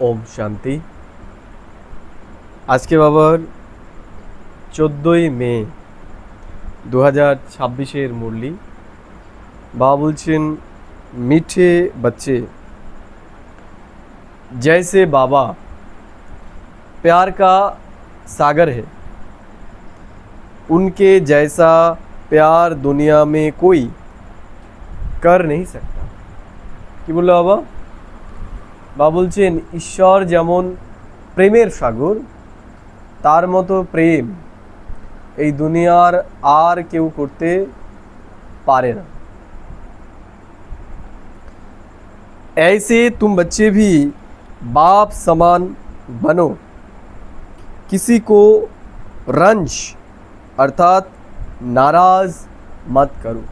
ওম শান্তি। আজকে বাবার 14ই মে 2026 মুরলি। বাবা বলছেন, मीठे बच्चे जैसे बाबा प्यार का सागर है, उनके जैसा प्यार दुनिया में कोई कर नहीं सकता। কি বললো বাবা? বাবা বলছেন ঈশ্বর যেমন প্রেমের সাগর, তার মতো প্রেম এই দুনিয়ার আর কেউ করতে পারে না। ऐसे तुम बच्चे भी बाप समान बनो, किसी को रंज अर्थात नाराज मत करो।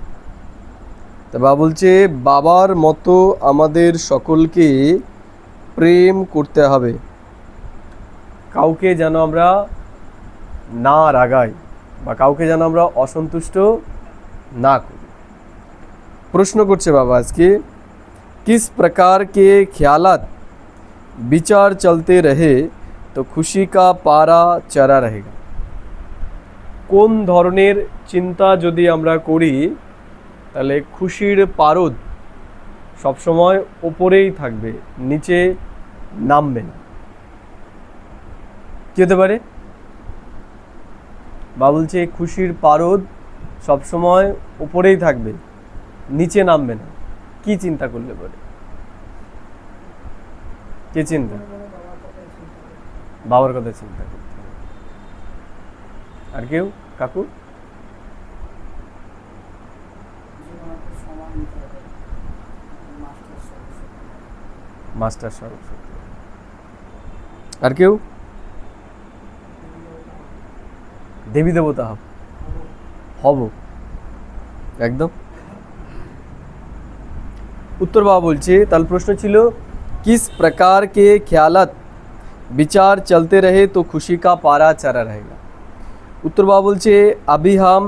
তো বাবা বলছে বাবার মতো আমাদের সকলকে প্রেম করতে হবে, কাউকে যেন আমরা না রাগাই বা কাউকে যেন আমরা অসন্তুষ্ট না করি। প্রশ্ন করছে বাবা আজকে, किस प्रकार के ख्यालात विचार चलते रहे तो खुशी का पारा चढ़ा रहेगा। কোন ধরনের চিন্তা যদি আমরা করি তাহলে খুশির পারদ সবসময় ওপরেই থাকবে, নিচে নামবে না। কি হতে পারে? বা বলছে খুশির পারদ সবসময় ওপরেই থাকবে, নিচে নামবে না। কি চিন্তা করলে পরে? কি চিন্তা? বাবার কথা চিন্তা করতে হবে। আর কেউ? কাকু? মাস্টার স্বরূপ। আর কেউ? দেবী দেবতা হব একদম। उत्तर बाबा बोलছে, তাহলে প্রশ্ন ছিল किस प्रकार के ख्यालात विचार चलते रहे तो खुशी का पारा चढ़ा रहेगा। उत्तर बाबा बोलছে अभी हम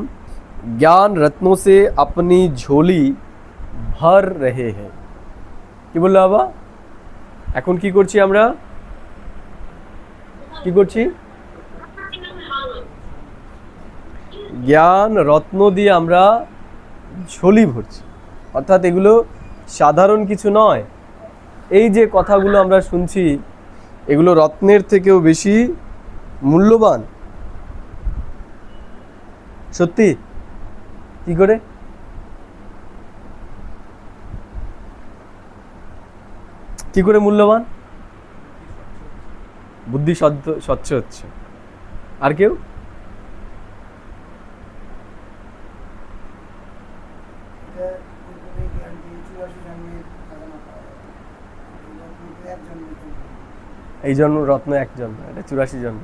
ज्ञान रत्नों से अपनी झोली भर रहे हैं। কি বললো বাবা? এখন কি করছি আমরা? কি করছি? জ্ঞান রত্ন দিয়ে আমরা ঝোলি ভরছি, অর্থাৎ এগুলো সাধারণ কিছু নয়। এই যে কথাগুলো আমরা শুনছি এগুলো রত্নের থেকেও বেশি মূল্যবান। সত্যি? কি করে? কি করে মূল্যবান? বুদ্ধি স্বচ্ছ হচ্ছে। আর কেউ? এই জন্ম রত্ন এক জন্ম, এটা 84 জন্ম।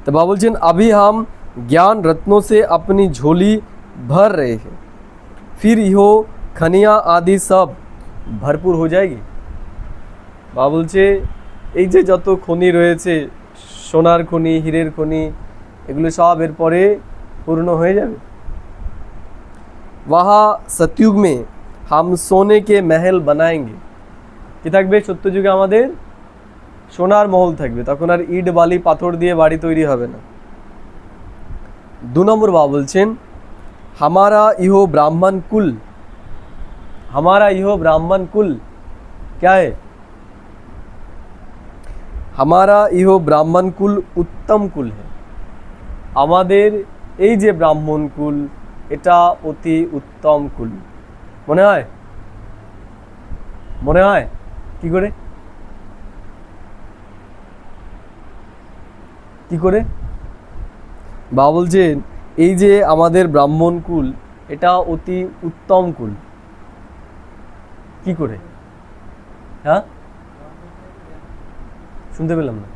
तो बाबा बोलছেন अभी हम ज्ञान रत्नों से अपनी झोली भर रहे हैं, फिर यो खनिया आदि सब भरपूर हो जाएगी। बाबा বলছে এই যে যত খনি রয়েছে, সোনার খনি, হীরের খনি, এগুলো সব এরপরে পূর্ণ হয়ে যাবে। वहाँ सतयुग में हम सोने के महल बनाएंगे। কি থাকবে? সত্যযুগে আমাদের সোনার মহল থাকবে, তখন আর ইট বালি পাথর দিয়ে বাড়ি তৈরি হবে না। 2 নম্বর বাবা বলছেন हमारा इहो ब्राह्मण कुल, हमारा इहो ब्राह्मण कुल क्या है? हमारा इहो ब्राह्मण कुल उत्तम कुल है। আমাদের এই যে ব্রাহ্মণ কুল, এটা অতি উত্তম কুল। মনে হয়? মনে হয়? কি করে? কি করে? বাবা বলছেন এই যে আমাদের ব্রাহ্মণ কুল, এটা অতি উত্তম কুল। কি করে? হ্যাঁ, শুনতে পেলাম না।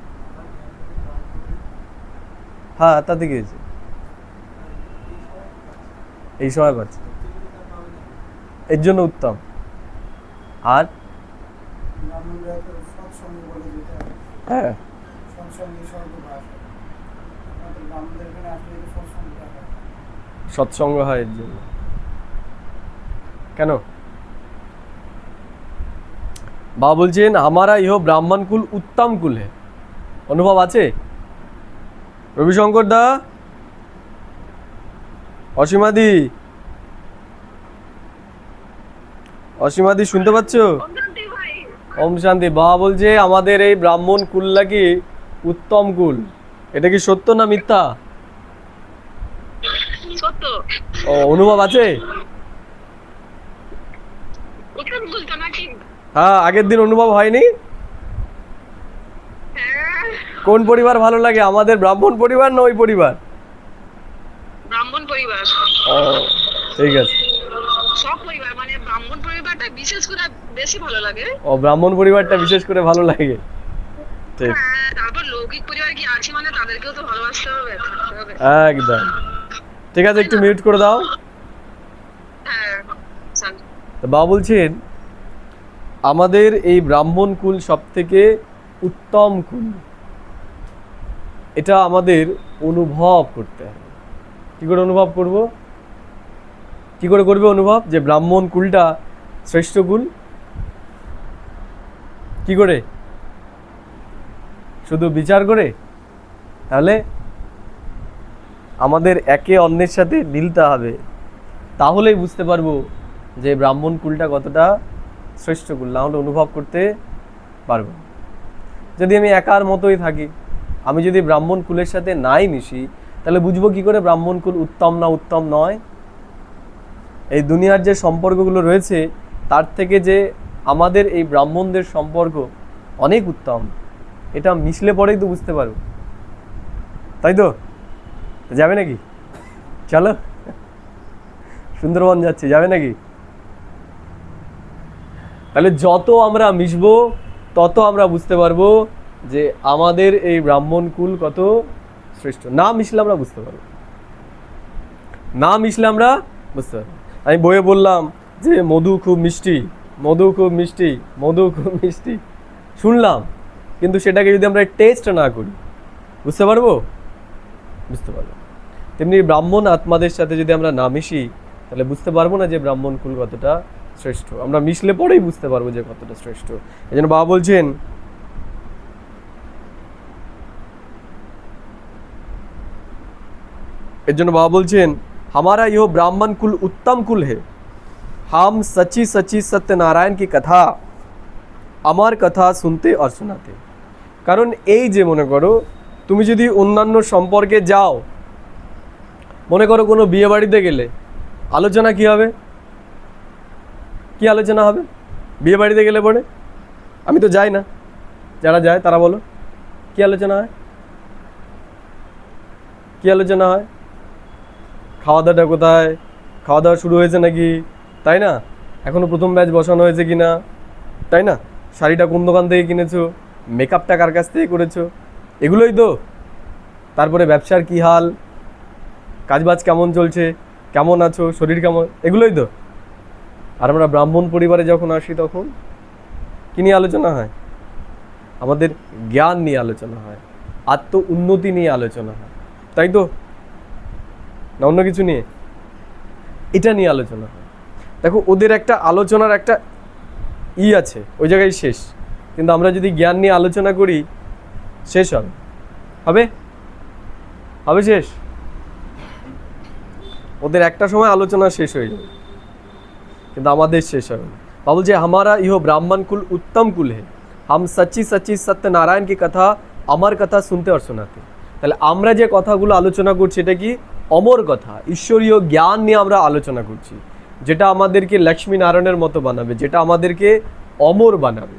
হ্যাঁ, তাতে কি হয়েছে? এই সময় পাচ্ছে, এর জন্য উত্তম। আর হ্যাঁ, সৎসঙ্গ হয় এর জন্য। কেন? বাবা বলছেন हमारा यह ब्राह्मण कुल उत्तम कुल है। অনুভব আছে? রবিশঙ্কর দা, অসীমাদি, অসীমাদি শুনতে পাচ্ছ? ওম শান্তি। বাবা বলছে আমাদের এই ব্রাহ্মণ কুল নাকি উত্তম কুল। এটা কি সত্য না মিথ্যা? সত্য। ও, অনুভব আছে? উত্তম কুল তো নাকি? হ্যাঁ, আগের দিন অনুভব হয়নি? হ্যাঁ, কোন পরিবার ভালো লাগে, আমাদের ব্রাহ্মণ পরিবার না ওই পরিবার? ব্রাহ্মণ পরিবার। ও, ঠিক আছে। সব পরিবার মানে ব্রাহ্মণ পরিবারটা বিশেষ করে বেশি ভালো লাগে। ও, ব্রাহ্মণ পরিবারটা বিশেষ করে ভালো লাগে। ঠিক, হ্যাঁ, তারপর লৌকিক পরিবার কি আছে মানে তাদেরকেও তো ভালোবাসতে হবে, থাকতে হবে। একদম ঠিক আছে। একটু মিউট করে দাও। হ্যাঁ, তো বাবা বলছেন আমাদের এই ব্রাহ্মণ কুল সব থেকে উত্তম কুল। এটা আমাদের অনুভব করতে হবে। কি করে অনুভব করব? কি করে করবে অনুভব যে ব্রাহ্মণ কুলটা শ্রেষ্ঠ কুল? কি করে? শুধু বিচার করে? তাহলে আমাদের একে অন্যের সাথে মিলতে হবে, তাহলেই বুঝতে পারবো যে ব্রাহ্মণ কুলটা কতটা শ্রেষ্ঠ কুল। না হলে অনুভব করতে পারবো। যদি আমি একার মতোই থাকি, আমি যদি ব্রাহ্মণ কুলের সাথে নাই মিশি, তাহলে বুঝবো কি করে ব্রাহ্মণ কুল উত্তম না উত্তম নয়? এই দুনিয়ার যে সম্পর্কগুলো রয়েছে তার থেকে যে আমাদের এই ব্রাহ্মণদের সম্পর্ক অনেক উত্তম, এটা মিশলে পরেই তো বুঝতে পারবো। তাই তো? যাবে নাকি? চলো, সুন্দরবন যাচ্ছি, যাবে নাকি? তাহলে যত আমরা মিশবো তত আমরা বুঝতে পারবো যে আমাদের এই ব্রাহ্মণ কুল কত শ্রেষ্ঠ। না মিশলে আমরা বুঝতে পারবো, না মিশলে আমরা বুঝতে পারবো। আমি বইয়ে বললাম যে মধু খুব মিষ্টি, মধু খুব মিষ্টি, মধু খুব মিষ্টি, শুনলাম, কিন্তু সেটাকে যদি আমরা টেস্ট না করি বুঝতে পারবো? বুঝতে পারবো। তেমনি ব্রাহ্মণ আত্মাদের সাথে যদি আমরা না মিশি তাহলে বুঝতে পারবো না যে ব্রাহ্মণ কুল কতটা শ্রেষ্ঠ। আমরা মিশলে পরেই বুঝতে পারবো যে কতটা শ্রেষ্ঠ। এই জন্য বাবা বলছেন हमारा यह ब्राह्मण कुल उत्तम कुल है। हम सच्ची सच्ची सत्यनारायण की कथा আমার কথা শুনতে আর শোনাতে। কারণ এই যে মনে করো তুমি যদি অন্যান্য সম্পর্কে যাও, মনে করো কোনো বিয়ে বাড়িতে গেলে আলোচনা কি হবে? কি আলোচনা হবে বিয়ে বাড়িতে গেলে পরে? আমি তো যাই না, যারা যায় তারা বলো কি আলোচনা হয়? কি আলোচনা হয়? খাওয়া দাওয়াটা কোথায়, খাওয়া দাওয়া শুরু হয়েছে নাকি, তাই না? এখনো প্রথম ব্যাচ বসানো হয়েছে কিনা, তাই না? শাড়িটা কোন দোকান থেকে কিনেছো, মেকআপটা কার কাছ থেকে করেছো, এগুলোই তো। তারপরে ব্যবসার কি হাল, কাজবাজ কেমন চলছে, কেমন আছো, শরীর কেমন, এগুলোই তো। আর আমরা ব্রাহ্মণ পরিবারে যখন আসি তখন কি নিয়ে আলোচনা হয়? আমাদের জ্ঞান নিয়ে আলোচনা হয়, আত্ম উন্নতি নিয়ে আলোচনা হয়, তাই তো না অন্য কিছু নিয়ে? এটা নিয়ে আলোচনা হয়। দেখো ওদের একটা আলোচনার একটা আছে, ওই জায়গায় শেষ। কিন্তু আমরা যদি জ্ঞান নিয়ে আলোচনা করি শেষ হবে, হবে হবে শেষ? ওদের একটা সময় আলোচনা শেষ হয়ে যাবে, কিন্তু আমাদের শেষ হবে না। বাবুল যে हमारा यह ब्राह्मण कुल उत्तम कुल है, हम सच्ची सच्ची सत्यनारायण की कथा আমার কথা শুনতে আর শোনাতে। তাহলে আমরা যে কথাগুলো আলোচনা করছি এটা কি অমর কথা, ঈশ্বরীয় জ্ঞান নিয়ে আমরা আলোচনা করছি, যেটা আমাদেরকে লক্ষ্মী নারায়ণের মতো বানাবে, যেটা আমাদেরকে অমর বানাবে।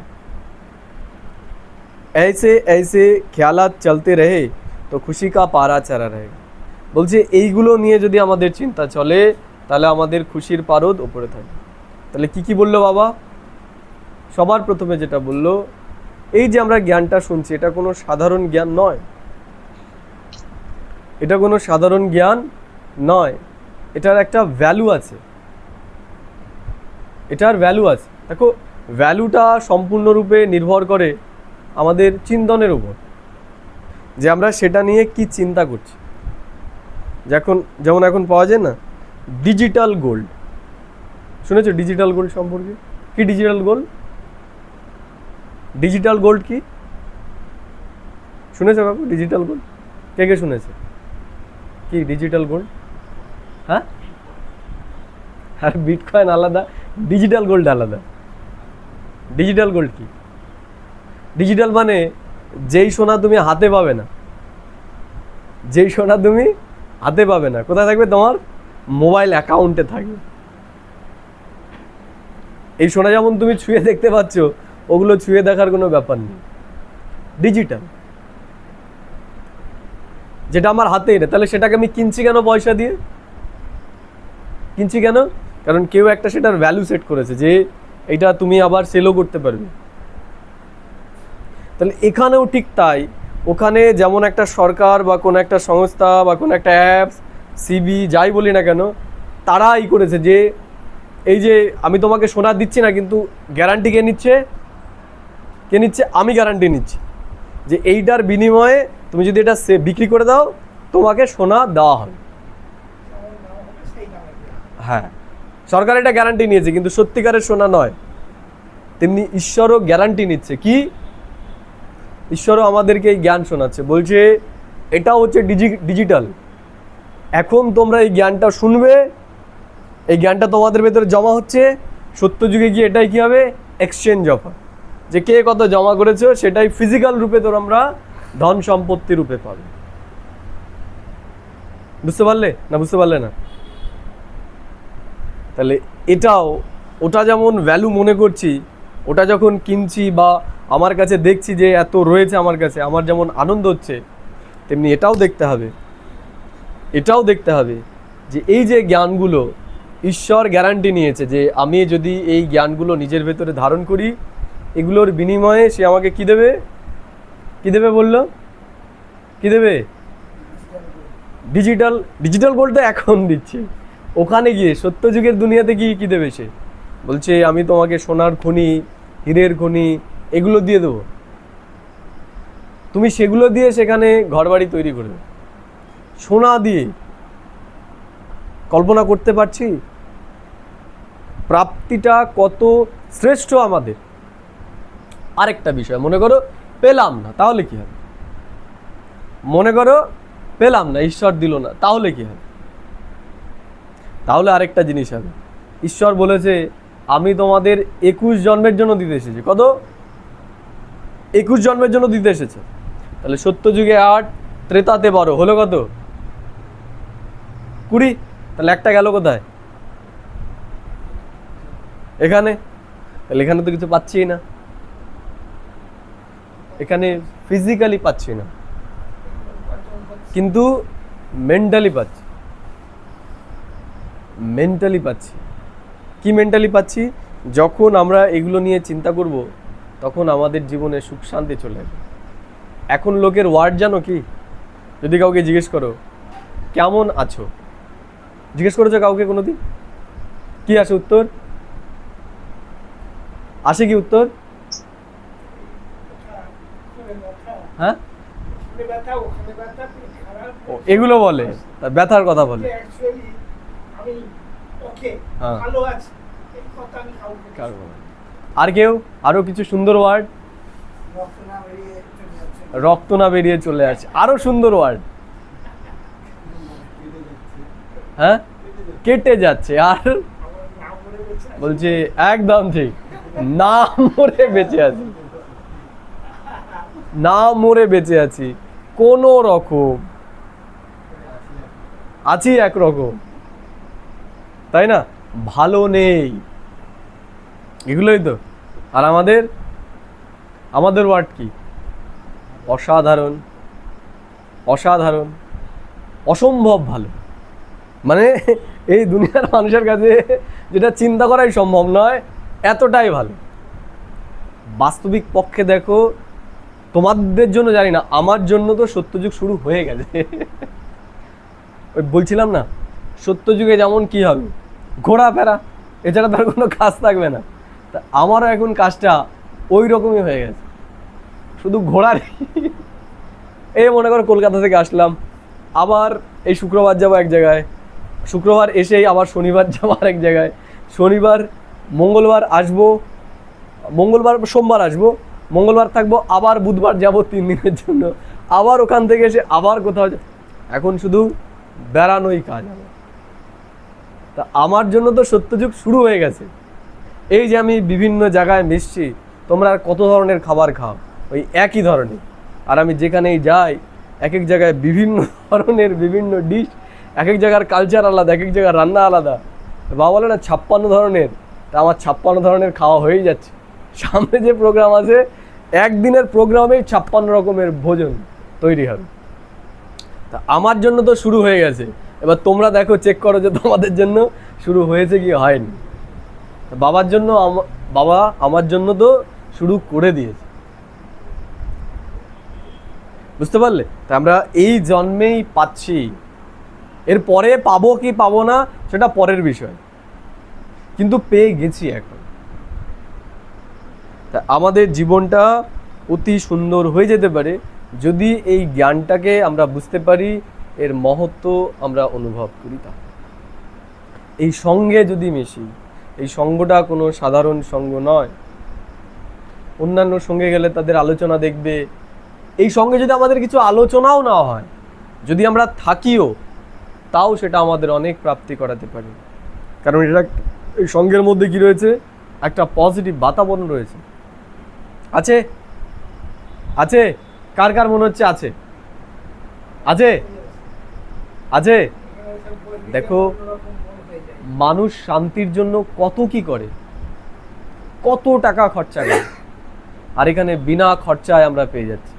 ऐसे ऐसे ख्यालात चलते रहे तो खुशी का पारा चढ़ा रहेगा। বলছে এইগুলো নিয়ে যদি আমাদের চিন্তা চলে তাহলে আমাদের খুশির পারদ উপরে থাকবে। তাহলে কি কি বললো বাবা? সবার প্রথমে যেটা বললো, এই যে আমরা জ্ঞানটা শুনছি এটা কোনো সাধারণ জ্ঞান নয়, এটা কোনো সাধারণ জ্ঞান নয়, এটার একটা ভ্যালু আছে, এটার ভ্যালু আছে। দেখো ভ্যালুটা সম্পূর্ণরূপে নির্ভর করে আমাদের চিন্তনের উপর, যে আমরা সেটা নিয়ে কি চিন্তা করছি। যেমন এখন পাওয়া যায় না ডিজিটাল গোল্ড, শুনেছো ডিজিটাল গোল্ড সম্পর্কে? কি ডিজিটাল গোল্ড? ডিজিটাল গোল্ড কি শুনেছো বাবু? ডিজিটাল গোল্ড কে কে শুনেছে? কি ডিজিটাল গোল্ড? হ্যাঁ, আর বিটকয়েন আলাদা, ডিজিটাল গোল্ড আলাদা। ডিজিটাল গোল্ড কি? ডিজিটাল মানে যেই সোনা তুমি হাতে পাবে না, যেই সোনা তুমি হাতে পাবে না, কোথায় থাকবে? তোমার মোবাইল অ্যাকাউন্টে থাকবে। এই সোনা যেমন তুমি ছুঁয়ে দেখতে পাচ্ছ, ওগুলো ছুঁয়ে দেখার কোনো ব্যাপার নেই, ডিজিটাল। যেটা আমার হাতেই নেই, তাহলে সেটাকে আমি কিনছি কেন পয়সা দিয়ে? কিনছি কেন? কারণ কেউ একটা সেটার ভ্যালু সেট করেছে যে এটা তুমি আবার সেলও করতে পারবে। তাহলে এখানেও ঠিক তাই, ওখানে যেমন একটা সরকার বা কোনো একটা সংস্থা বা কোনো একটা অ্যাপস, সিবি যাই বলি না কেন, তারাই করেছে যে এই যে আমি তোমাকে সোনা দিচ্ছি না, কিন্তু গ্যারান্টি কে নিচ্ছে? কে নিচ্ছে? আমি গ্যারান্টি নিচ্ছি যে এইটার বিনিময়ে তুমি যদি এটা বিক্রি করে দাও, তোমাকে সোনা দেওয়া হবে। হ্যাঁ, সরকার এটা গ্যারান্টি নিয়েছে, কিন্তু সত্যিকারের সোনা নয়। তেমনি ঈশ্বরও গ্যারান্টি নিচ্ছে। কি? ঈশ্বরও আমাদেরকে এই জ্ঞান শোনাচ্ছে, বলছে এটা হচ্ছে ডিজিটাল। এখন তোমরা এই জ্ঞানটা শুনবে, এই জ্ঞানটা তোমাদের ভেতরে জমা হচ্ছে, সত্য যুগে গিয়ে এটাই কি হবে? এক্সচেঞ্জ অফার, যে কে কত জমা করেছো সেটাই ফিজিক্যাল রূপে তোমরা ধন সম্পত্তি রূপে পাবে। বুঝতে পারলে না? বুঝতে পারলে না? তাহলে এটাও, ওটা যেমন ভ্যালু মনে করছি, ওটা যখন কিনছি বা আমার কাছে দেখছি যে এত রয়েছে আমার কাছে, আমার যেমন আনন্দ হচ্ছে, তেমনি এটাও দেখতে হবে, এটাও দেখতে হবে যে এই যে জ্ঞানগুলো ঈশ্বর গ্যারান্টি নিয়েছে যে আমি যদি এই জ্ঞানগুলো নিজের ভেতরে ধারণ করি, এগুলোর বিনিময়ে সে আমাকে কি দেবে? কি দেবে বললো? কি দেবে? ডিজিটাল গোল্ডটা এখন দিচ্ছে। ওখানে গিয়ে সত্য যুগের দুনিয়াতে গিয়ে কি দেবে সে? বলছে আমি তোমাকে সোনার খনি, হীরের খনি এগুলো দিয়ে দেবো, তুমি সেগুলো দিয়ে সেখানে ঘরবাড়ি তৈরি করবে সোনা দিয়ে। কল্পনা করতে পারছি প্রাপ্তিটা কত শ্রেষ্ঠ আমাদের। আরেকটা বিষয়, মনে করো পেলাম না, তাহলে কি হবে? মনে করো পেলাম না, ঈশ্বর দিল না, তাহলে কি হবে? তাহলে আরেকটা জিনিস হবে, ঈশ্বর বলেছে আমি তোমাদের 21 জন্মের জন্য দিতে এসেছি। কত? 21 জন্মের জন্য দিতে এসেছে। তাহলে সত্য যুগে 8, ত্রেতাতে 12, হলো কত? 20। তাহলে একটা গেল কোথায়? এখানে। তাহলে এখানে তো কিছু পাচ্ছি না, এখানে ফিজিক্যালি পাচ্ছি না, কিন্তু মেন্টালি পাচ্ছি। মেন্টালি পাচ্ছি। কি মেন্টালি পাচ্ছি? যখন আমরা এগুলো নিয়ে চিন্তা করব, তখন আমাদের জীবনে সুখ শান্তি চলে আসবে। এখন লোকের ওয়ার্ড জানো কি? যদি কাউকে জিজ্ঞেস করো কেমন আছো, জিজ্ঞেস করেছো কাউকে কোনোদিন? কি আসে উত্তর? আসে কি উত্তর? হ্যাঁ, এগুলো বলে, তার ব্যথার কথা বলে। হ্যাঁ, আর কেউ? আরো কিছু সুন্দর ওয়ার্ড? রক্ত না বেরিয়ে চলে আসে, আরো সুন্দর ওয়ার্ড। হ্যাঁ, কেটে যাচ্ছে। আর বলছে একদম ঠিক, না মরে বেঁচে আছি, না মরে বেঁচে আছি, কোনো রকম আছি একরকম, তাই না? ভালো নেই, এগুলোই তো। আর আমাদের ওয়ার্ড কি? অসাধারণ, অসাধারণ, অসম্ভব ভালো। মানে এই দুনিয়ার মানুষের কাছে যেটা চিন্তা করাই সম্ভব নয়, এতটাই ভালো। বাস্তবিক পক্ষে দেখো, তোমাদের জন্য জানি না, আমার জন্য তো সত্যযুগ শুরু হয়ে গেছে। ওই বলছিলাম না, সত্যযুগে যেমন কি হবে? ঘোরাফেরা, এছাড়া তার কোনো কাজ থাকবে না। তা আমারও এখন কাজটা ওই রকমই হয়ে গেছে, শুধু ঘোরার। এই মনে করো কলকাতা থেকে আসলাম, আবার এই শুক্রবার যাবো এক জায়গায়, শুক্রবার এসেই আবার শনিবার যাবো আরেক জায়গায়, শনিবার মঙ্গলবার আসবো, মঙ্গলবার সোমবার আসবো, মঙ্গলবার থাকবো, আবার বুধবার যাব 3 দিনের জন্য, আবার ওখান থেকে এসে আবার কোথাও এখন শুধু বেড়ানোই কাজ আমার। তা আমার জন্য তো সত্যযুগ শুরু হয়ে গেছে। এই যে আমি বিভিন্ন জায়গায় মিশছি, তোমরা আর কত ধরনের খাবার খাও, ওই একই ধরনের। আর আমি যেখানেই যাই এক এক জায়গায় বিভিন্ন ধরনের বিভিন্ন ডিশ, এক এক জায়গার কালচার আলাদা, এক এক জায়গার রান্না আলাদা। বাবা বলে না 56 ধরনের, তা আমার 56 ধরনের খাওয়া হয়েই যাচ্ছে। সামনে যে প্রোগ্রাম আছে, একদিনের প্রোগ্রামেই 56 রকমের ভোজন তৈরি হবে। তা আমার জন্য তো শুরু হয়ে গেছে, এবার তোমরা দেখো, চেক করো যে তোমাদের জন্য শুরু হয়েছে কি হয়নি। বাবার জন্য বাবা আমার জন্য তো শুরু করে দিয়েছে, বুঝতে পারলে? তা আমরা এই জন্মেই পাচ্ছি, এর পরে পাবো কি পাবো না সেটা পরের বিষয়, কিন্তু পেয়ে গেছি এখন। তা আমাদের জীবনটা অতি সুন্দর হয়ে যেতে পারে যদি এই জ্ঞানটাকে আমরা বুঝতে পারি, এর মহত্ব আমরা অনুভব করি। তা এই সঙ্গে যদি মিশি, এই সঙ্গটা কোনো সাধারণ সঙ্গ নয়। অন্যান্য সঙ্গে গেলে তাদের আলোচনা দেখবে, এই সঙ্গে যদি আমাদের কিছু আলোচনাও না হয়, যদি আমরা থাকিও, তাও সেটা আমাদের অনেক প্রাপ্তি করাতে পারে। কারণ এটা এই সঙ্গের মধ্যে কি রয়েছে, একটা পজিটিভ বাতাবরণ রয়েছে। আছে আছে কার কার মনে হচ্ছে আছে? আছে আছে দেখো, মানুষ শান্তির জন্য কত কি করে, কত টাকা খরচা করে, আর এখানে বিনা খরচায় আমরা পেয়ে যাচ্ছি,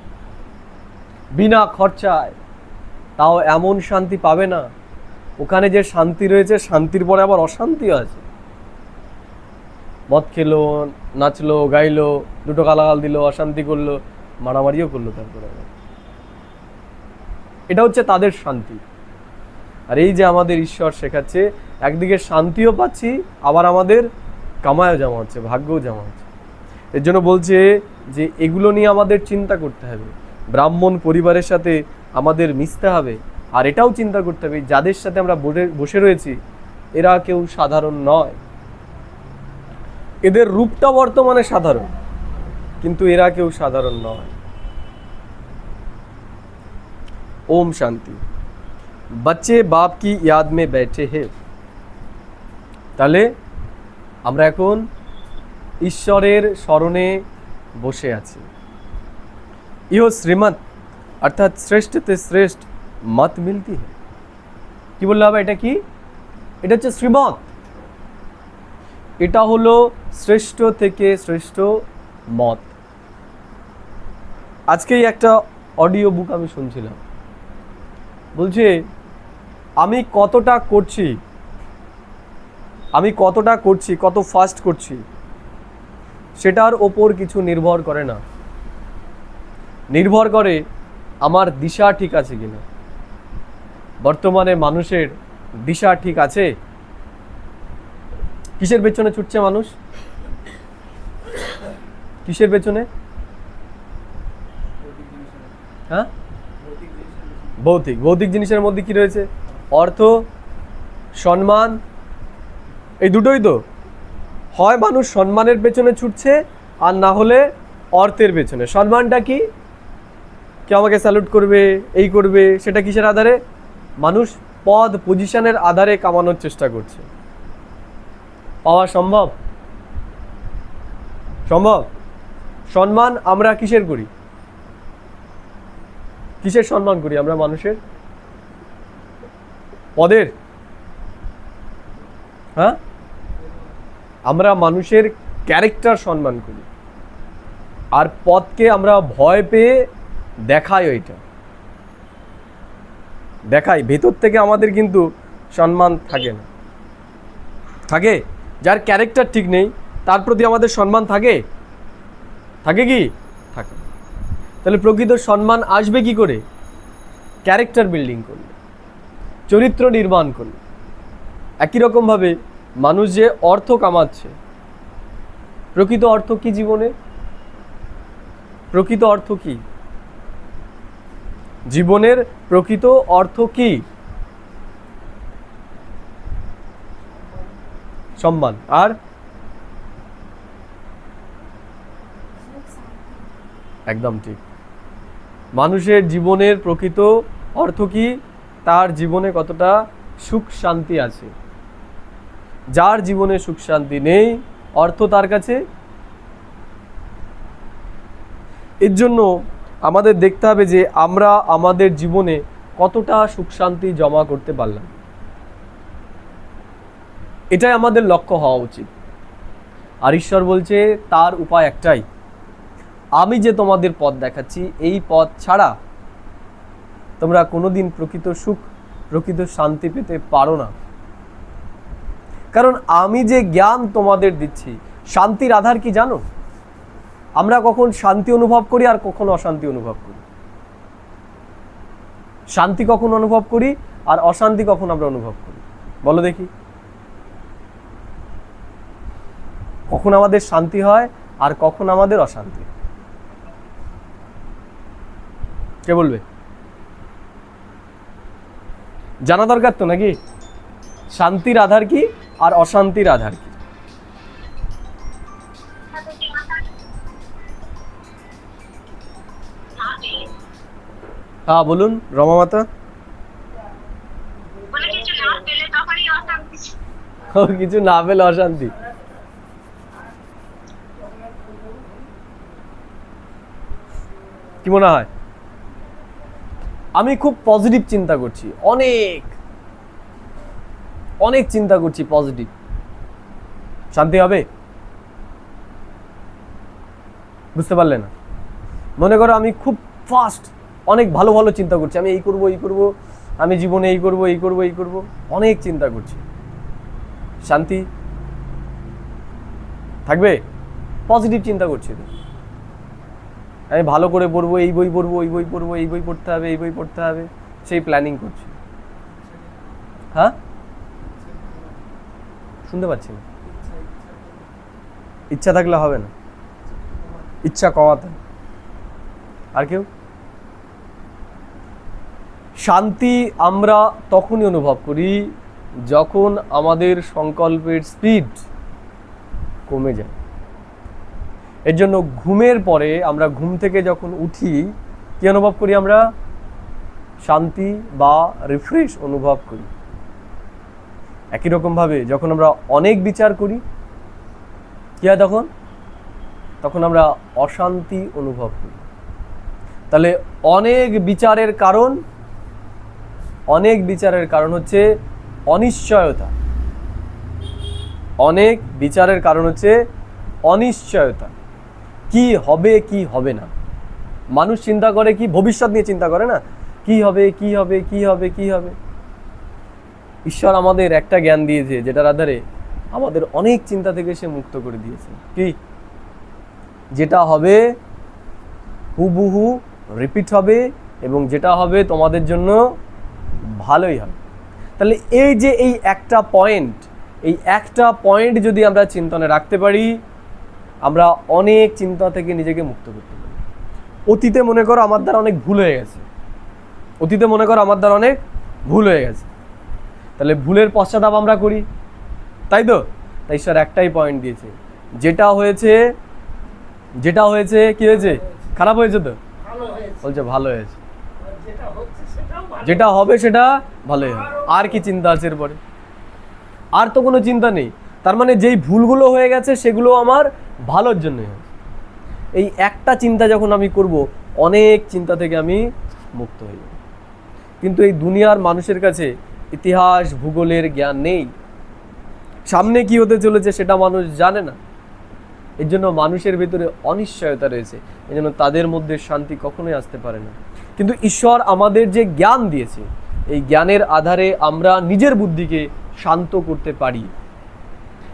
বিনা খরচায়। তাও এমন শান্তি পাবে না। ওখানে যে শান্তি রয়েছে, শান্তির পরে আবার অশান্তিও আছে। মদ খেলো, নাচলো, গাইলো, দুটো গালাগাল দিল, অশান্তি করলো, মারামারিও করলো, তারপরে এটা হচ্ছে তাদের শান্তি। আর এই যে আমাদের ঈশ্বর শেখাচ্ছে, একদিকে শান্তিও পাচ্ছি, আবার আমাদের কামায়ও জমা হচ্ছে, ভাগ্যও জমা হচ্ছে। এর জন্য বলছে যে এগুলো নিয়ে আমাদের চিন্তা করতে হবে, ব্রাহ্মণ পরিবারের সাথে আমাদের মিশতে হবে। আর এটাও চিন্তা করতে হবে, যাদের সাথে আমরা বসে রয়েছি এরা কেউ সাধারণ নয়। এদের রূপটা বর্তমানে সাধারণ, কিন্তু এরা কেউ সাধারণ নয়। ওম শান্তি। बच्चे बाप की याद में बैठे हैं। তাহলে আমরা এখন ঈশ্বরের স্মরণে বসে আছি। ইহো শ্রীমত অর্থাৎ শ্রেষ্ঠতে শ্রেষ্ঠ মত মিলতি है। কি বললে হবে? এটা কি? এটা হচ্ছে শ্রীমত। এটা হলো শ্রেষ্ঠ থেকে শ্রেষ্ঠ মত। আজকেই একটা অডিও বুক আমি শুনছিলাম, বলছে আমি কতটা করছি, কত ফাস্ট করছি, সেটার ওপর কিছু নির্ভর করে না, নির্ভর করে আমার দিশা ঠিক আছে কিনা। বর্তমানে মানুষের দিশা ঠিক আছে? কিসের পেছনে ছুটছে মানুষ? কিসের পেছনে? হ্যাঁ, ভৌতিক জিনিসের মধ্যে কি রয়েছে? অর্থ, সম্মান, এই দুটোই তো। হয় মানুষ সম্মানের পেছনে ছুটছে, আর না হলে অর্থের পেছনে। সম্মানটা কি? কেউ আমাকে স্যালুট করবে, এই করবে, সেটা কিসের আধারে? মানুষ পদ পজিশনের আধারে কামানোর চেষ্টা করছে। পাওয়া সম্ভব? সম্ভব? সম্মান আমরা কিসের করি? কিসের সম্মান করি আমরা? মানুষের পদের? হ্যাঁ, আমরা মানুষের ক্যারেক্টার সম্মান করি, আর পদকে আমরা ভয় পেয়ে দেখাই। ওইটা দেখাই, ভেতর থেকে আমাদের কিন্তু সম্মান থাকে না। থাকে? যার ক্যারেক্টার ঠিক নেই তার প্রতি আমাদের সম্মান থাকে? থাকে কি? থাকে। তাহলে প্রকৃত সম্মান আসবে কি করে? ক্যারেক্টার বিল্ডিং করলে, চরিত্র নির্মাণ করলে। একই রকমভাবে মানুষ যে অর্থ কামাচ্ছে, প্রকৃত অর্থ কি জীবনে? প্রকৃত অর্থ কি জীবনের? প্রকৃত অর্থ কি? সম্মান, আর একদম ঠিক। মানুষের জীবনের প্রকৃত অর্থ কি? তার জীবনে কতটা সুখ শান্তি আছে। যার জীবনে সুখ শান্তি নেই, অর্থ তার কাছে। এর জন্য আমাদের দেখতে হবে যে আমরা আমাদের জীবনে কতটা সুখ শান্তি জমা করতে পারলাম, এটাই আমাদের লক্ষ্য হওয়া উচিত। আর ঈশ্বর বলছে তার উপায় একটাই, আমি যে তোমাদের পথ দেখাচ্ছি এই পথ ছাড়া তোমরা কোনোদিন প্রকৃত সুখ প্রকৃত শান্তি পেতে পারো না। কারণ আমি যে জ্ঞান তোমাদের দিচ্ছি, শান্তির আধার কি জানো? আমরা কখন শান্তি অনুভব করি আর কখন অশান্তি অনুভব করি। শান্তি কখন অনুভব করি আর অশান্তি কখন আমরা অনুভব করি, বলো দেখি। কখন আমাদের শান্তি হয় আর কখন আমাদের অশান্তি, কে বলবে? জানা দরকার তো নাকি, শান্তির আধার কি আর অশান্তির আধার কি? হ্যাঁ বলুন রমা মাতা। কিছু না পেলে অশান্তি, কি মনে হয়? আমি খুব পজিটিভ চিন্তা করছি, অনেক অনেক চিন্তা করছি পজিটিভ, শান্তি হবে? বুঝতে পারলে না? মনে করো আমি খুব ফাস্ট অনেক ভালো ভালো চিন্তা করছি, আমি এই করব এই করব, আমি জীবনে এই করব এই করব এই করব, অনেক চিন্তা করছি, শান্তি থাকবে? পজিটিভ চিন্তা করছি তো, আমি ভালো করে পড়বো, এই বই পড়বো, ওই বই পড়বো, এই বই পড়তে হবে, এই বই পড়তে হবে, সেই প্ল্যানিং করছি। হ্যাঁ শুনতে পাচ্ছি না। ইচ্ছা থাকলে হবে না, ইচ্ছা কমাতে। আর কেউ? শান্তি আমরা তখনই অনুভব করি যখন আমাদের সংকল্পের স্পিড কমে যায়। এর জন্য ঘুমের পরে আমরা ঘুম থেকে যখন উঠি কি অনুভব করি? আমরা শান্তি বা রিফ্রেশ অনুভব করি। একই রকমভাবে যখন আমরা অনেক বিচার করি কি হয়? তখন আমরা অশান্তি অনুভব করি। তাহলে অনেক বিচারের কারণ হচ্ছে অনিশ্চয়তা। অনেক বিচারের কারণ হচ্ছে অনিশ্চয়তা, কি হবে কি হবে না। মানুষ চিন্তা করে কি? ভবিষ্যৎ নিয়ে চিন্তা করে না, কি হবে কি হবে কি হবে কি হবে। ঈশ্বর আমাদের একটা জ্ঞান দিয়েছে যেটার আধারে আমাদের অনেক চিন্তা থেকে সে মুক্ত করে দিয়েছে। কি? যেটা হবে হুবহু রিপিট হবে এবং যেটা হবে তোমাদের জন্য ভালোই হবে। তাহলে এই যে এই একটা পয়েন্ট যদি আমরা চিন্তনে রাখতে পারি, আমরা অনেক চিন্তা থেকে নিজেকে মুক্ত করতে পারি। অতীতে মনে করো আমার দ্বারা অনেক ভুল হয়ে গেছে, তাহলে ভুলের পশ্চাতাপ আমরা করি, তাই তো? তাই ঈশ্বর একটাই পয়েন্ট দিয়েছে, যেটা হয়েছে কি হয়েছে? খারাপ হয়েছে তো? বলছে ভালো হয়েছে, যেটা হবে সেটা ভালোই হবে। আর কি চিন্তা আছে এরপরে? আর তো কোনো চিন্তা নেই। তার মানে যেই ভুলগুলো হয়ে গেছে সেগুলো আমার ভালোর জন্যই হয়েছে। এই একটা চিন্তা যখন আমি করব, অনেক চিন্তা থেকে আমি মুক্ত হয়ে যাব। কিন্তু এই দুনিয়ার মানুষের কাছে ইতিহাস ভূগোলের জ্ঞান নেই, সামনে কি হতে চলেছে সেটা মানুষ জানে না। এর জন্য মানুষের ভেতরে অনিশ্চয়তা রয়েছে, এই জন্য তাদের মধ্যে শান্তি কখনোই আসতে পারে না। কিন্তু ঈশ্বর আমাদের যে জ্ঞান দিয়েছে, এই জ্ঞানের আধারে আমরা নিজের বুদ্ধিকে শান্ত করতে পারি।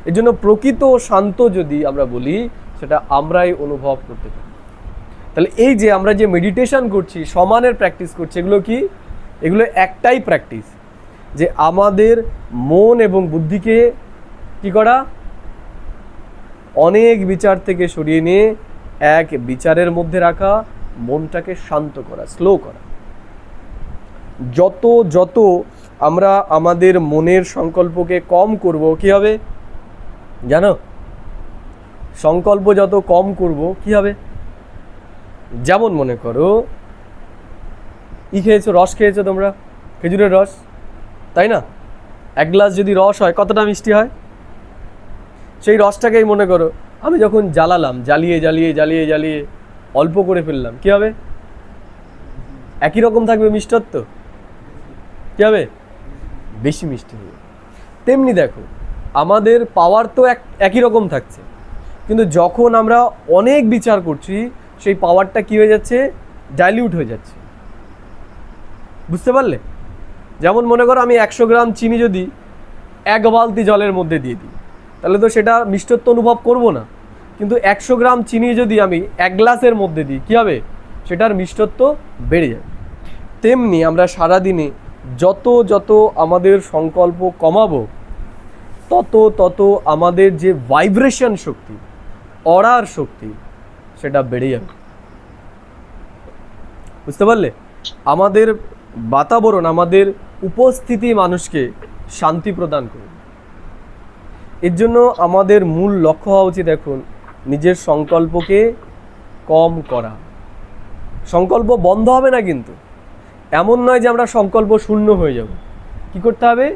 এর জন্য প্রকৃত শান্ত যদি আমরা বলি, সেটা আমরাই অনুভব করতে পারি। তাহলে এই যে আমরা যে মেডিটেশন করছি, সমানের প্র্যাকটিস করছি, এগুলো কি? এগুলো একটাই প্র্যাকটিস, যে আমাদের মন এবং বুদ্ধিকে কি করা? অনেক বিচার থেকে সরিয়ে নিয়ে এক বিচারের মধ্যে রাখা, মনটাকে শান্ত করা, স্লো করা। যত আমরা আমাদের মনের সংকল্পকে কম করব, কি হবে? জানো, সংকল্প যত কম করব কি হবে? যেমন মনে করো খেয়েছো, রস খেয়েছো তোমরা, খেজুরের রস, তাই না? এক গ্লাস যদি রস হয় কতটা মিষ্টি হয়? সেই রসটাকেই মনে করো আমি যখন জ্বালালাম, জ্বালিয়ে জ্বালিয়ে জ্বালিয়ে জ্বালিয়ে অল্প করে ফেললাম, কি হবে? একই রকম থাকবে মিষ্টত্ব, কি হবে? বেশি মিষ্টি হবে। তেমনি দেখো, আমাদের পাওয়ার তো একই রকম থাকছে, কিন্তু যখন আমরা অনেক বিচার করছি সেই পাওয়ারটা কি হয়ে যাচ্ছে? ডাইলিউট হয়ে যাচ্ছে। বুঝতে পারলে? যেমন মনে করো আমি 100 গ্রাম চিনি যদি 1 বালতি জলের মধ্যে দিয়ে দিই, তাহলে তো সেটা মিষ্টত্ব অনুভব করব না। কিন্তু 100 গ্রাম চিনি যদি আমি 1 গ্লাসের মধ্যে দিই, কী হবে? সেটার মিষ্টত্ব বেড়ে যাবে। তেমনি আমরা সারাদিনে যত যত আমাদের সংকল্প কমাবো, তত তত আমাদের যে ভাইব্রেশন শক্তি, অরার শক্তি, সেটা বেড়ে যাবে। বুঝতে পারলে? আমাদের বাতাবরণ, আমাদের উপস্থিতি মানুষকে শান্তি প্রদান করবে। এর জন্য আমাদের মূল লক্ষ্য হওয়া উচিত এখন নিজের সংকল্পকে কম করা। সংকল্প বন্ধ হবে না, কিন্তু এমন নয় যে আমরা সংকল্প শূন্য হয়ে যাব। কি করতে হবে?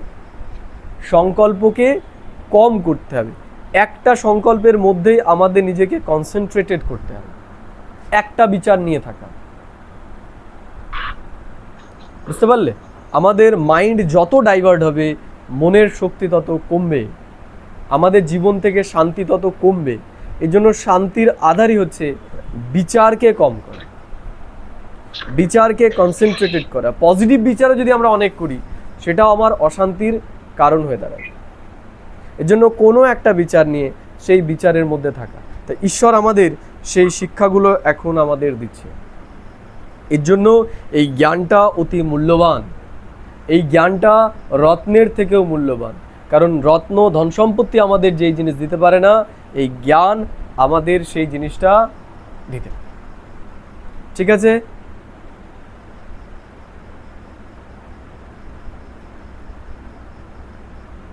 সংকল্পকে কম করতে হবে। একটা সংকল্পের মধ্যেই আমাদের নিজেকে কনসেন্ট্রেটেড করতে হবে, একটা বিচার নিয়ে থাকা। বুঝতে পারলে? আমাদের মাইন্ড যত ডাইভার্ট হবে, মনের শক্তি তত কমবে, আমাদের জীবন থেকে শান্তি তত কমবে। এই জন্য শান্তির আধারই হচ্ছে বিচারকে কম করা, বিচারকে কনসেন্ট্রেটেড করা। পজিটিভ বিচারও যদি আমরা অনেক করি, সেটাও আমার অশান্তির কারণ হয়ে দাঁড়ায়। এর জন্য কোনো একটা বিচার নিয়ে সেই বিচারের মধ্যে থাকা। তাই ঈশ্বর আমাদের সেই শিক্ষাগুলো এখন আমাদের দিচ্ছে। এর জন্য এই জ্ঞানটা অতি মূল্যবান। এই জ্ঞানটা রত্নের থেকেও মূল্যবান, কারণ রত্ন ধন সম্পত্তি আমাদের যেই জিনিস দিতে পারে না, এই জ্ঞান আমাদের সেই জিনিসটা দিতে। ঠিক আছে?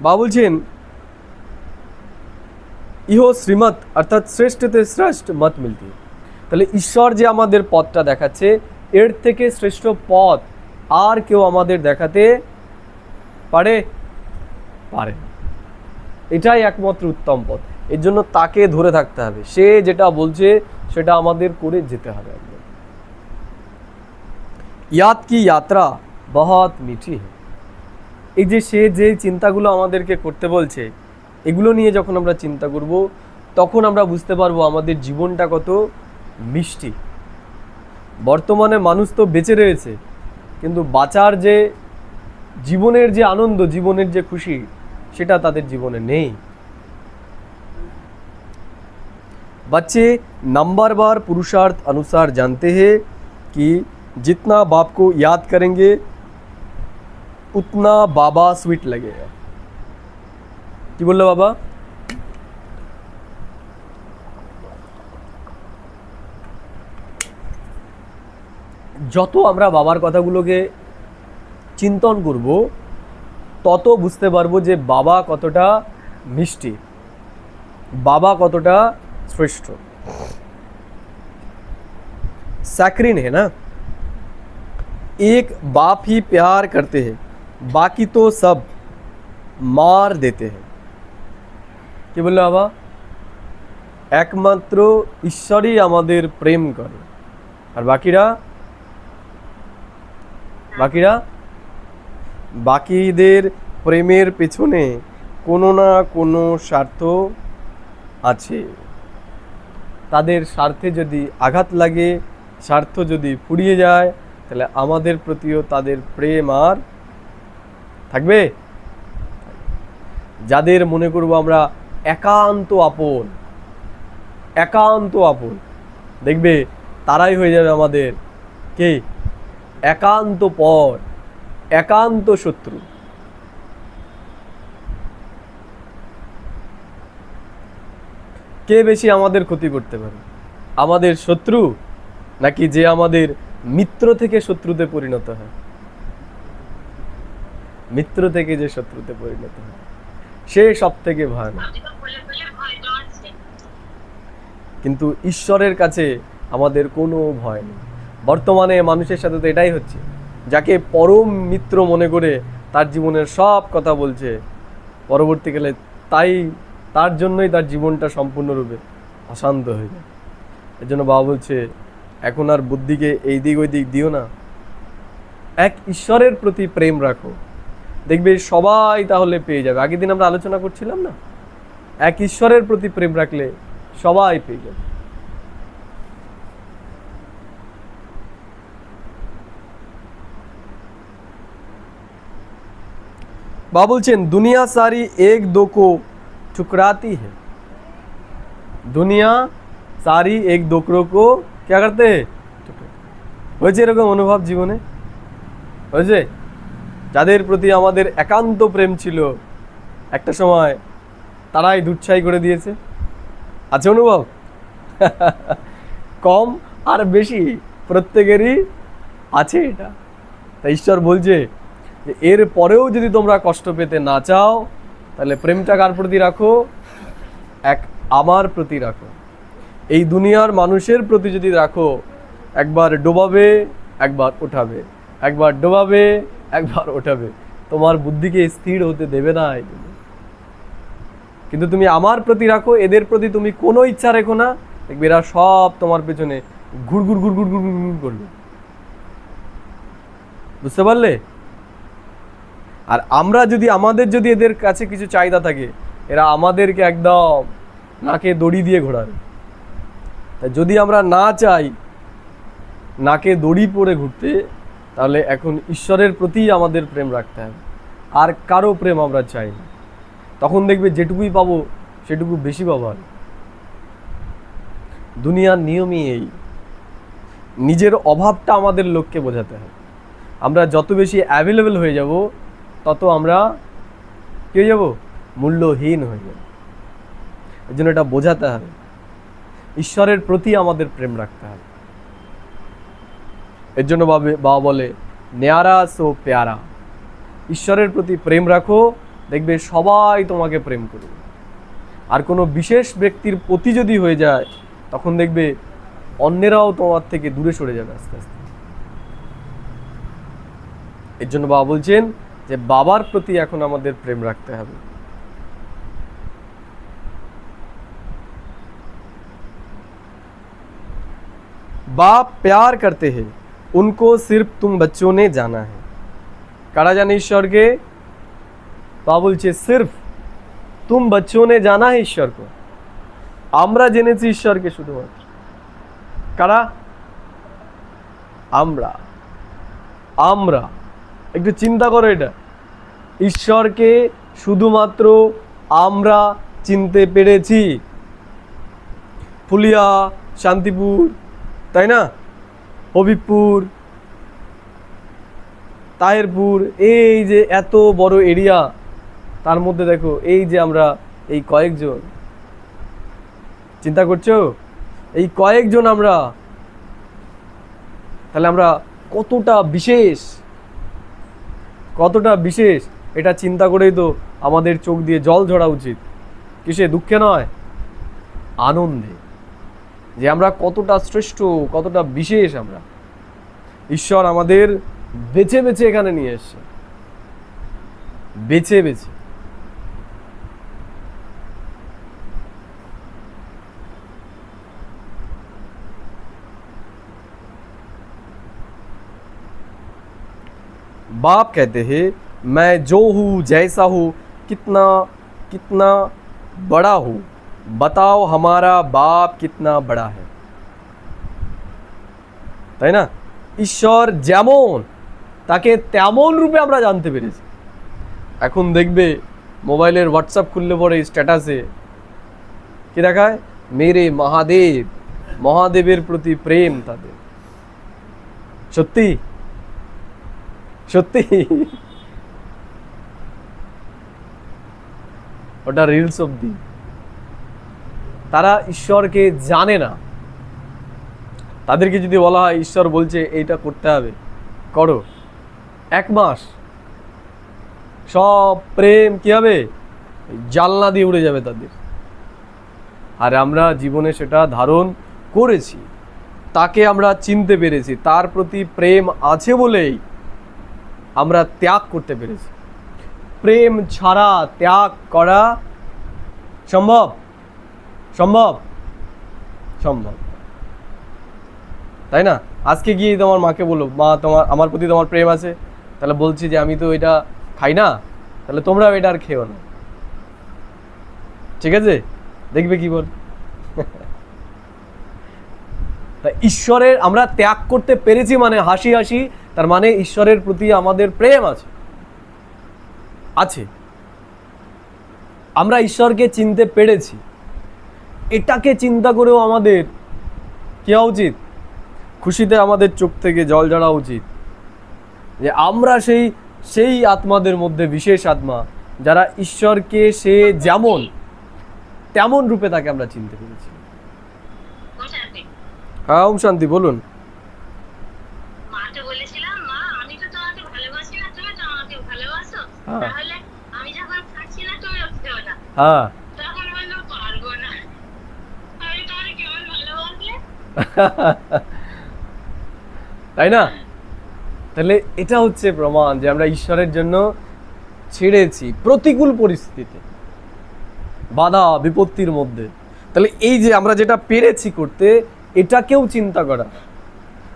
বাবা বলছেন ইহো শ্রীমত অর্থাৎ শ্রেষ্ঠতে শ্রেষ্ঠ মত মিলতি। তাহলে ঈশ্বর যে আমাদের পথটা দেখাচ্ছে, এর থেকে শ্রেষ্ঠ পথ আর কেউ আমাদের দেখাতে পারে? পারে না। এটাই একমাত্র উত্তম পথ। এর জন্য তাকে ধরে থাকতে হবে, সে যেটা বলছে সেটা আমাদের করে যেতে হবে। ইয়াদ কি যাত্রা বহুত মিঠি। এই যে সে যে চিন্তাগুলো আমাদেরকে করতে বলছে, এগুলো নিয়ে যখন আমরা চিন্তা করব, তখন আমরা বুঝতে পারবো আমাদের জীবনটা কত মিষ্টি। বর্তমানে মানুষ তো বেঁচে রয়েছে, কিন্তু বাঁচার যে জীবনের যে আনন্দ, জীবনের যে খুশি, সেটা তাদের জীবনে নেই। बच्चे नंबरवार पुरुषार्थ अनुसार जानते हैं कि जितना बाप को याद करेंगे उतना बाबा स्वीट लगेगा। কি বললো বাবা? যত আমরা বাবার কথাগুলোকে চিন্তন করব, তত বুঝতে পারবো যে বাবা কতটা মিষ্টি, বাবা কতটা श्रेष्ठ। सैक्रिन है ना, एक बाप ही प्यार करते हैं, बाकी तो सब मार देते हैं। কি বললো বাবা? একমাত্র ঈশ্বরই আমাদের প্রেম করে, আর বাকিদের প্রেমের পেছনে কোনো না কোনো স্বার্থ আছে। তাদের স্বার্থে যদি আঘাত লাগে, স্বার্থ যদি ফুরিয়ে যায়, তাহলে আমাদের প্রতিও তাদের প্রেম আর থাকবে। যাদের মনে করব আমরা একান্ত আপন, দেখবে তারাই হয়ে যাবে আমাদের কে? একান্ত পর, একান্ত শত্রু। কে বেশি আমাদের ক্ষতি করতে পারে? আমাদের শত্রু, নাকি যে আমাদের মিত্র থেকে শত্রুতে পরিণত হয়? মিত্র থেকে যে শত্রুতে পরিণত হয়, সে সব থেকে ভয়ানক। কিন্তু ঈশ্বরের কাছে আমাদের কোনো ভয় নেই। বর্তমানে মানুষের সাথে তো এটাই হচ্ছে, যাকে পরম মিত্র মনে করে তার জীবনের সব কথা বলছে, পরবর্তীকালে তার জন্যই তার জীবনটা সম্পূর্ণরূপে অশান্ত হয়ে যায়। এর জন্য বাবা বলছে, এখন আর বুদ্ধিকে এই দিক ওই দিক দিও না, এক ঈশ্বরের প্রতি প্রেম রাখো, দেখবে সবাই তাহলে পেয়ে যাবে। আগের দিন আমরা আলোচনা করছিলাম না, এক ঈশ্বরের প্রতি প্রেম রাখলে সবাই পেয়ে যাবে। बाबा बोलছেন दुनिया सारी एक दो को ठुकराती है, दुनिया सारी एक दोकरो को क्या करते हैं, হয়েছে এরকম অনুভব জীবনে? হয়েছে? যাদের প্রতি আমাদের একান্ত প্রেম ছিল একটা সময় তারাই দুচ্ছাই করে দিয়েছে। আছে অনুভব? কম আর বেশি প্রত্যেকেরই আছে এটা। তাই ঈশ্বর বলছে যে এর পরেও যদি তোমরা কষ্ট পেতে না চাও, তাহলে প্রেমটা কার প্রতি রাখো? এক আমার প্রতি রাখো। এই দুনিয়ার মানুষের প্রতি যদি রাখো, একবার ডোবাবে একবার ওঠাবে, একবার ডোবাবে একবার ওঠাবে, তোমার বুদ্ধিকে স্থির হতে দেবে না। কিন্তু তুমি আমার প্রতি রাখো, এদের প্রতি তুমি কোনো ইচ্ছা রেখো না, দেখবে এরা সব তোমার পেছনে ঘুরঘুর ঘুরঘুর ঘুরঘুর ঘুর করবে। বুঝতে পারলে? আর আমরা যদি আমাদের যদি এদের কাছে কিছু চাহিদা থাকে, এরা আমাদেরকে একদম নাকে দড়ি দিয়ে ঘোরাবে। তাই যদি আমরা না চাই নাকে দড়ি পরে ঘুরতে, তাহলে এখন ঈশ্বরের প্রতি আমাদের প্রেম রাখতে হবে, আর কারো প্রেম আমরা চাই না। তখন দেখবে যেটুকুই পাবো সেটুকু বেশি পাবো। আর দুনিয়ার নিয়মই এই, নিজের অভাবটা আমাদের লোককে বোঝাতে হবে। আমরা যত বেশি অ্যাভেলেবেল হয়ে যাব, তত আমরা কি হয়ে যাব? মূল্যহীন হয়ে যাব। এর জন্য এটা বোঝাতে হবে, ঈশ্বরের প্রতি আমাদের প্রেম রাখতে হবে। এর জন্য বাবা বলে ন্যারা সো প্যারা, ঈশ্বরের প্রতি প্রেম রাখো, দেখবে সবাই তোমাকে প্রেম করবে। আর কোনো বিশেষ ব্যক্তির প্রতি যদি হয়ে যায়, তখন দেখবে অন্যেরাও তোমার থেকে দূরে সরে যাবে আস্তে আস্তে। এর জন্য বাবা বলছেন যে বাবার প্রতি এখন আমাদের প্রেম রাখতে হবে। बाप प्यार करते हैं, उनको सिर्फ तुम बच्चों ने जाना है। কারা জানে ঈশ্বরকে? বাবা বলছে সির্ফ তুম বচ্চোं ने जाना है ঈশ্বর को। আমরা জেনেছি ঈশ্বরকে শুধুমাত্র। কারা? আমরা। আমরা একটু চিন্তা করো এটা, ঈশ্বরকে শুধুমাত্র আমরা চিনতে পেরেছি। ফুলিয়া, শান্তিপুর, তাই না, হবিবপুর, তাহেরপুর, এই যে এত বড় এরিয়া, তার মধ্যে দেখো এই যে আমরা এই কয়েকজন, চিন্তা করছো এই কয়েকজন আমরা, তাহলে আমরা কতটা বিশেষ, কতটা বিশেষ এটা চিন্তা করেই তো আমাদের চোখ দিয়ে জল ঝরা উচিত। কিসে? দুঃখে নয়, আনন্দে, যে আমরা কতটা শ্রেষ্ঠ, কতটা বিশেষ আমরা। ঈশ্বর আমাদের বেছে বেছে এখানে নিয়ে এসছে, বেছে বেছে। बाप कहते हैं मैं जो हूँ जैसा हूँ, कितना कितना बड़ा हूँ, बताओ हमारा बाप कितना बड़ा है। তাই না? ঈশ্বর যেমন, তাকে তেমন রূপে আমরা জানতে পেরেছি। এখন দেখবে মোবাইলের হোয়াটসঅ্যাপ খুললে পরে স্ট্যাটাসে কি দেখায়? মেরে মহাদেব, মহাদেবের প্রতি প্রেম তাদের। সত্যি সত্যি ওটা রিলস অবধি। তারা ঈশ্বরকে জানে না। তাদেরকে যদি বলা হয় ঈশ্বর বলছে এইটা করতে হবে, করো, 1 মাস সব প্রেম কি হবে? জানলা দিয়ে উড়ে যাবে তাদের। আর আমরা জীবনে সেটা ধারণ করেছি, তাকে আমরা চিনতে পেরেছি, তার প্রতি প্রেম আছে বলেই আমরা ত্যাগ করতে পেরেছি। প্রেম ছাড়া ত্যাগ করা সম্ভব? সম্ভব? সম্ভব, তাই না? আজকে গিয়ে তোমার মাকে বলো, মা তোমার আমার প্রতি তোমার প্রেম আছে, তাহলে বলছি যে আমি তো এটা খাই না, তাহলে তোমরাও এটা আর খেও না, ঠিক আছে? দেখবে কি বল। তা ঈশ্বরের আমরা ত্যাগ করতে পেরেছি মানে হাসি হাসি, তার মানে ঈশ্বরের প্রতি আমাদের প্রেম আছে আছে আমরা ঈশ্বরকে চিনতে পেরেছি। এটাকে চিন্তা করেও আমাদের কি হওয়া উচিত? খুশিতে আমাদের চোখ থেকে জল ঝরা উচিত যে আমরা সেই সেই আত্মাদের মধ্যে বিশেষ আত্মা যারা ঈশ্বরকে সে যেমন তেমন রূপে তাকে আমরা চিনতে পেরেছি। হ্যাঁ, ওম শান্তি, বলুন। মাকে বলেছিলাম, মা আমি তো তোমাকে ভালোবাসি না, তুমি তো আমাকে ভালোবাসো, তাহলে আমি যখন খাচ্ছি না তুমি খেও না। হ্যাঁ, তখন বললো পারবো না, আমি তোমাকে কেমন ভালোবাসলে। তাই না? তাহলে এটা হচ্ছে প্রমাণ যে আমরা ঈশ্বরের জন্য ছেড়েছি প্রতিকূল পরিস্থিতিতে, বাধা বিপত্তির মধ্যে। তাহলে এই যে আমরা যেটা পেরেছি করতে, এটাকেও চিন্তা করা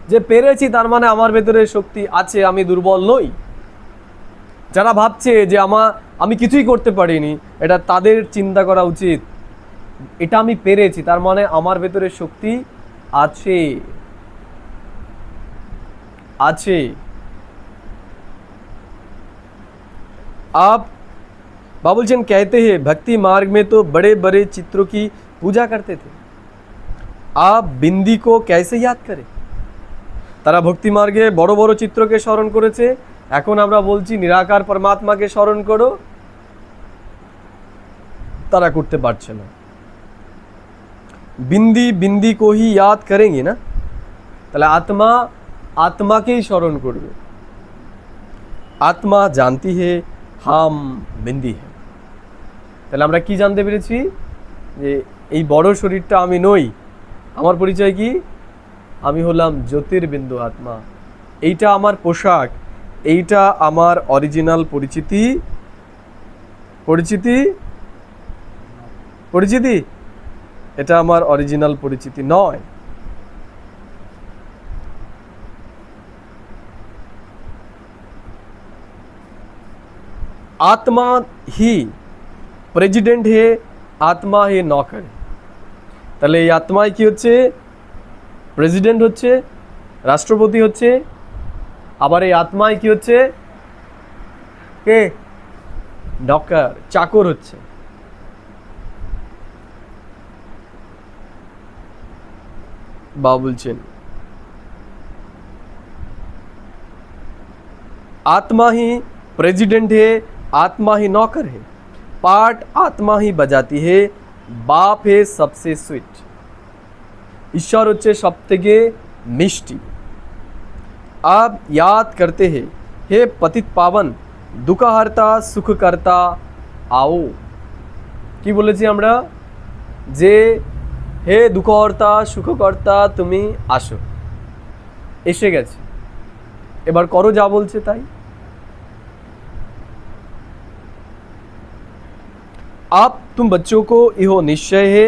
যে পেরেছি, তার মানে আমার ভেতরে শক্তি আছে, আমি দুর্বল নই। যারা ভাবছে যে আমি কিছুই করতে পারিনি, এটা তাদের চিন্তা করা উচিত, এটা আমি পেরেছি, তার মানে আমার ভেতরে শক্তি আছে আছে। आप बाबुल चंद कहते हैं भक्ति मार्ग में तो बड़े बड़े चित्रों की पूजा करते थे, आप बिंदी को कैसे याद करें? তারা ভক্তি মার্গে বড় বড় চিত্রকে স্মরণ করেছে, এখন আমরা বলছি নিরাকার পরমাত্মাকে স্মরণ করো, তারা করতে পারছে না। বিন্দি বিন্দি কো হি याद करेंगे না, তাহলে আত্মা আত্মাকেই স্মরণ করবে। আত্মা জানতি হে হাম বিন্দি হে। তাহলে আমরা কি জানতে পেরেছি? যে এই বড় শরীরটা আমি নই, আমার পরিচয় কি? আমি হলাম জ্যোতির্বিন্দু আত্মা। এইটা আমার পোশাক, এইটা আমার অরিজিনাল পরিচিতি। পরিচিতি পরিচিতি এটা আমার অরিজিনাল পরিচিতি নয়। आत्मा ही প্রেসিডেন্ট হে, আত্মা হে নকর। তাহলে এই আত্মাই কি হচ্ছে? প্রেসিডেন্ট হচ্ছে, রাষ্ট্রপতি হচ্ছে, আবার এই আত্মাই কি হচ্ছে? কে? নকর, চাকর হচ্ছে। বা বলছেন आत्मा ही प्रेसिडेंट है, आत्मा ही नौकर है, पार्ट आत्मा ही बजाती है, बाप है सबसे स्वीट। ईश्वर হচ্ছে সবথেকে মিষ্টি। आप याद करते हैं हे पतित पावन दुखहर्ता सुखकर्ता आओ। কি বলেছি আমরা? যে হে দুঃখহর্তা সুখকর্তা তুমি আসো, এসে গেছে, এবার করো যা বলছে তাই। आप तुम बच्चों को यह निश्चय है,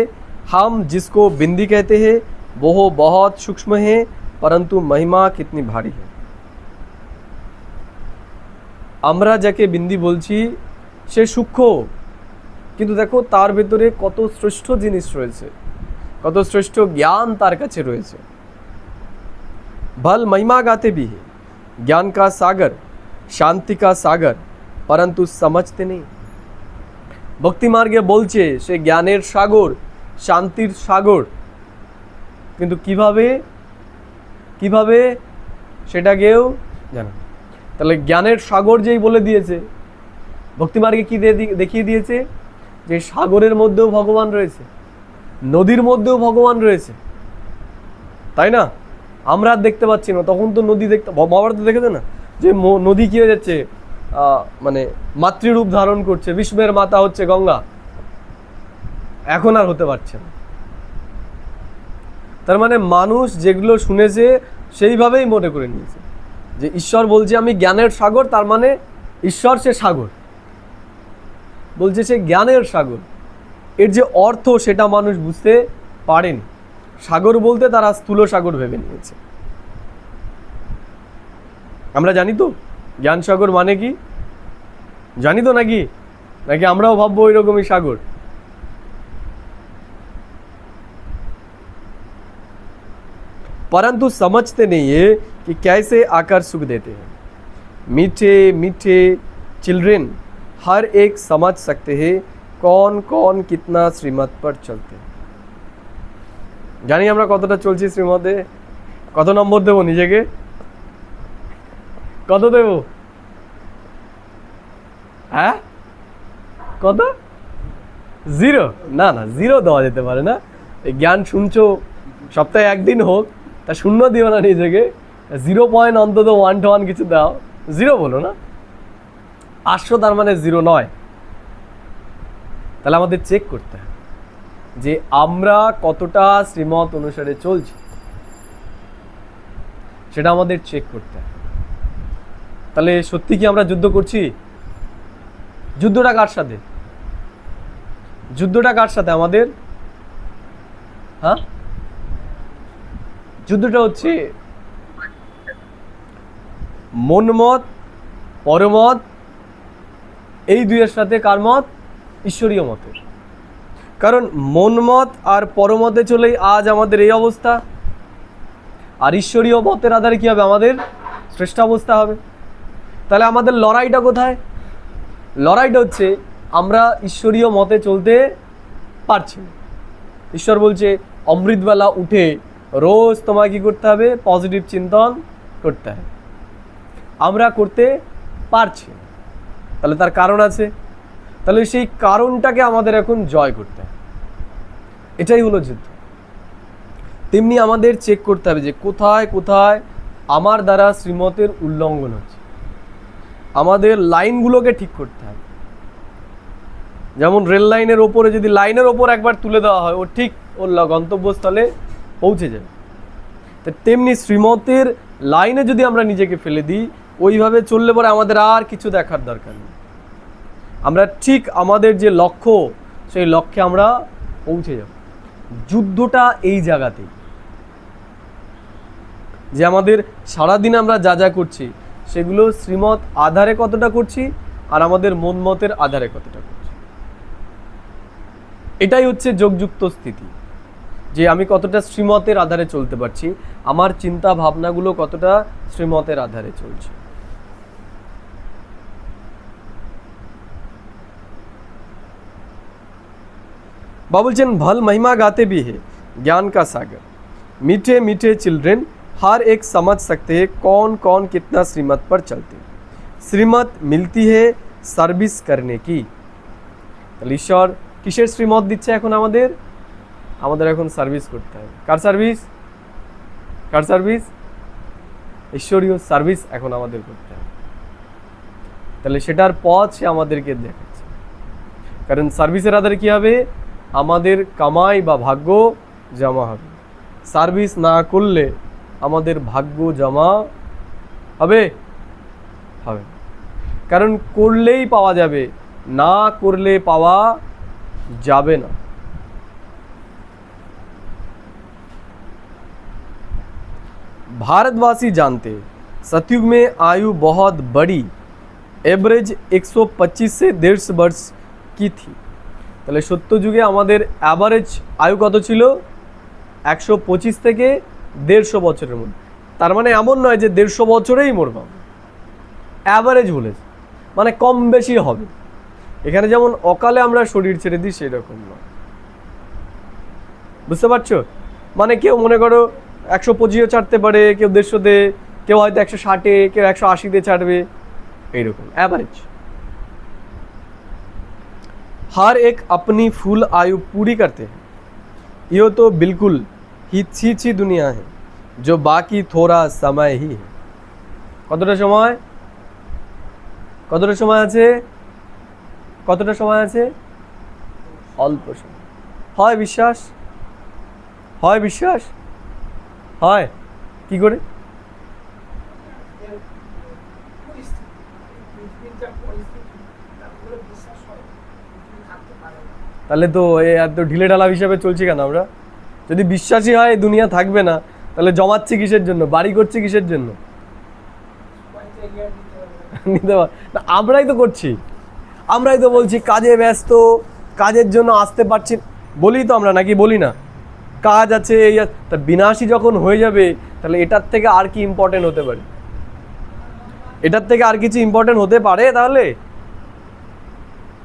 हम जिसको बिंदी कहते हैं वो बहुत सूक्ष्म है, परंतु महिमा कितनी भारी है। আমরা যাকে বিন্দি বলছি সে সূক্ষ্ম, কিন্তু দেখো তার ভেতরে কত শ্রেষ্ঠ জিনিস রয়েছে, কত শ্রেষ্ঠ জ্ঞান তার কাছে রয়েছে। भल महिमा गाते भी है, ज्ञान का सागर शांति का सागर, परंतु समझते नहीं। ভক্তি মার্গে বলছে সে জ্ঞানের সাগর, শান্তির সাগর, কিন্তু কিভাবে কিভাবে সেটাকেও জানা। তাহলে জ্ঞানের সাগর যেই বলে দিয়েছে, ভক্তি মার্গে কি দেখিয়ে দিয়েছে? যে সাগরের মধ্যেও ভগবান রয়েছে, নদীর মধ্যেও ভগবান রয়েছে, তাই না? আমরা আর দেখতে পাচ্ছি না, তখন তো নদী দেখতে, মহাভারত দেখেছে না যে নদী কি হয়ে যাচ্ছে, মানে মাতৃরূপ ধারণ করছে, বিষ্ণের মাতা হচ্ছে গঙ্গা, এখন আর হতে পারছে না। তার মানে মানুষ যেগুলো শুনেছে সেইভাবেই মনে করে নিয়েছে যে ঈশ্বর বলছে আমি জ্ঞানের সাগর, তার মানে ঈশ্বর সে সাগর, বলছে সে জ্ঞানের সাগর। এর যে অর্থ সেটা মানুষ বুঝতে পারেনি। সাগর বলতে তারা স্থূল সাগর ভেবে নিয়েছে। আমরা জানি তো জ্ঞান সাগর মানে কি, জানি তো নাকি, নাকি আমরাও ভাববো ওই রকমই সাগর? परंतु समझते नहीं है कि कैसे आकर सुख देते हैं। मीठे मीठे चिल्ड्रन हर एक समझ सकते हैं कौन कौन कितना श्रीमत पर चलते हैं। জানি আমরা কতটা চলছি শ্রীমতে, কত নম্বর দেব নিজেকে, কত দেব? হ্যাঁ কত? 0? না না, 0 দেওয়া যেতে পারে না। এই জ্ঞান শুনছো, সপ্তাহে একদিন হোক, তা শূন্য দিও না নিজেকে, 0 পয়েন্ট অন্তত 1 to 1 কিছু দাও। 0 বলো না, 800 তার মানে 0 নয়। তাহলে আমাদের চেক করতে হবে যে আমরা কতটা শ্রীমত অনুসারে চলছি, সেটা আমাদের চেক করতে হবে। তাহলে সত্যি কি আমরা যুদ্ধ করছি? যুদ্ধটা কার সাথে? যুদ্ধটা কার সাথে আমাদের? হ্যাঁ, যুদ্ধটা হচ্ছে মনমত পরমত এই দুইয়ের সাথে। কার মত? ঈশ্বরীয় মতের। কারণ মনমত আর পরমতে চলেই আজ আমাদের এই অবস্থা, আর ঈশ্বরীয় মতের আধারে কি হবে? আমাদের শ্রেষ্ঠ অবস্থা হবে। তাহলে আমাদের লড়াইটা কোথায়? লড়াইটা হচ্ছে আমরা ঈশ্বরীয় মতে চলতে পারছি না। ঈশ্বর বলছে অমৃতবেলা উঠে রোজ তোমায় কি করতে হবে? পজিটিভ চিন্তন করতে হবে। আমরা করতে পারছি না, তাহলে তার কারণ আছে। তাহলে সেই কারণটাকে আমাদের এখন জয় করতে হবে। এটাই হলো যুদ্ধ। তেমনি আমাদের চেক করতে হবে যে কোথায় কোথায় আমার দ্বারা শ্রীমতের উল্লঙ্ঘন হচ্ছে। আমাদের লাইনগুলোকে ঠিক করতে হবে। যেমন রেল লাইনের ওপরে যদি লাইনের ওপর একবার তুলে দেওয়া হয়, ও ঠিক ওর গন্তব্যস্থলে পৌঁছে যাবে। তো তেমনি শ্রীমতের লাইনে যদি আমরা নিজেকে ফেলে দিই, ওইভাবে চললে পরে আমাদের আর কিছু দেখার দরকার নেই। আমরা ঠিক আমাদের যে লক্ষ্য, সেই লক্ষ্যে আমরা পৌঁছে যাব। যুদ্ধটা এই জায়গাতেই, যে আমাদের সারাদিন আমরা যা যা করছি সেগুলো শ্রীমত আধারে কতটা করছি আর আমাদের মন মতের আধারে কতটা করছি। এটাই হচ্ছে যোগযুক্ত স্থিতি, যে আমি কতটা শ্রীমতের আধারে চলতে পারছি, আমার চিন্তা ভাবনাগুলো কতটা শ্রীমতের আধারে চলছে। बाबा बोलছেন भल महिमा गाते भी है ज्ञान का सागर, मीठे मीठे चिल्ड्रन हर एक समझ सकते हैं कौन कौन कितना श्रीमत पर चलते हैं। श्रीमत मिलती है সার্ভিস करने की। তাহলে ঈশ্বর কিসের শ্রীমত দিচ্ছে এখন আমাদের? আমাদের এখন সার্ভিস করতে হবে। কার সার্ভিস? কার সার্ভিস? ঈশ্বরীয় সার্ভিস এখন আমাদের করতে হবে। তাহলে সেটার পথ সে আমাদেরকে দেখাচ্ছে। কারণ সার্ভিসের আধারে কি হবে? আমাদের কামাই বা ভাগ্য জমা হবে। সার্ভিস না করলে আমাদের ভাগ্য জমা হবে হবে, কারণ করলেই পাওয়া যাবে, না করলে পাওয়া যাবে না। भारतवासी जानते सतयुग में आयु बहुत बड़ी, एवरेज 125 से 150 वर्ष की थी। তাহলে সত্য যুগে আমাদের অ্যাভারেজ আয়ু কত ছিল? 125 থেকে 150 বছরের মধ্যে। তার মানে এমন নয় যে 150 বছরেই মরবা, অ্যাভারেজ বলেছে, মানে কম বেশি হবে। এখানে যেমন অকালে আমরা শরীর ছেড়ে দিই সেই রকম নয়। বুঝতে পারছো? মানে কেউ মনে করো 125 ছাড়তে পারে, কেউ 150-তে, কেউ হয়তো 160-এ, কেউ 180-তে ছাড়বে, এইরকম অ্যাভারেজ। हर एक अपनी फुल आयु पूरी करते हैं। ये तो बिल्कुल ही छी दुनिया है जो बाकी थोड़ा समय ही है। কতটা সময়? কতটা সময় আছে? কতটা সময় আছে? অল্প সময়। হয় বিশ্বাস? হয় বিশ্বাস? হয় কি করে? তাহলে তো এত ঢিলে ঢালা হিসাবে চলছি কেন আমরা? যদি বিশ্বাসী হয় এই দুনিয়া থাকবে না, তাহলে জমাচ্ছি কিসের জন্য, বাড়ি করছি কিসের জন্য? নিতে না, আমরাই তো করছি, আমরাই তো বলছি কাজে ব্যস্ত, কাজের জন্য আসতে পারছি, বলি তো আমরা, নাকি বলি না? কাজ আছে, এই তা বিনাশী যখন হয়ে যাবে, তাহলে এটার থেকে আর কি ইম্পর্টেন্ট হতে পারে? এটার থেকে আর কিছু ইম্পর্টেন্ট হতে পারে? তাহলে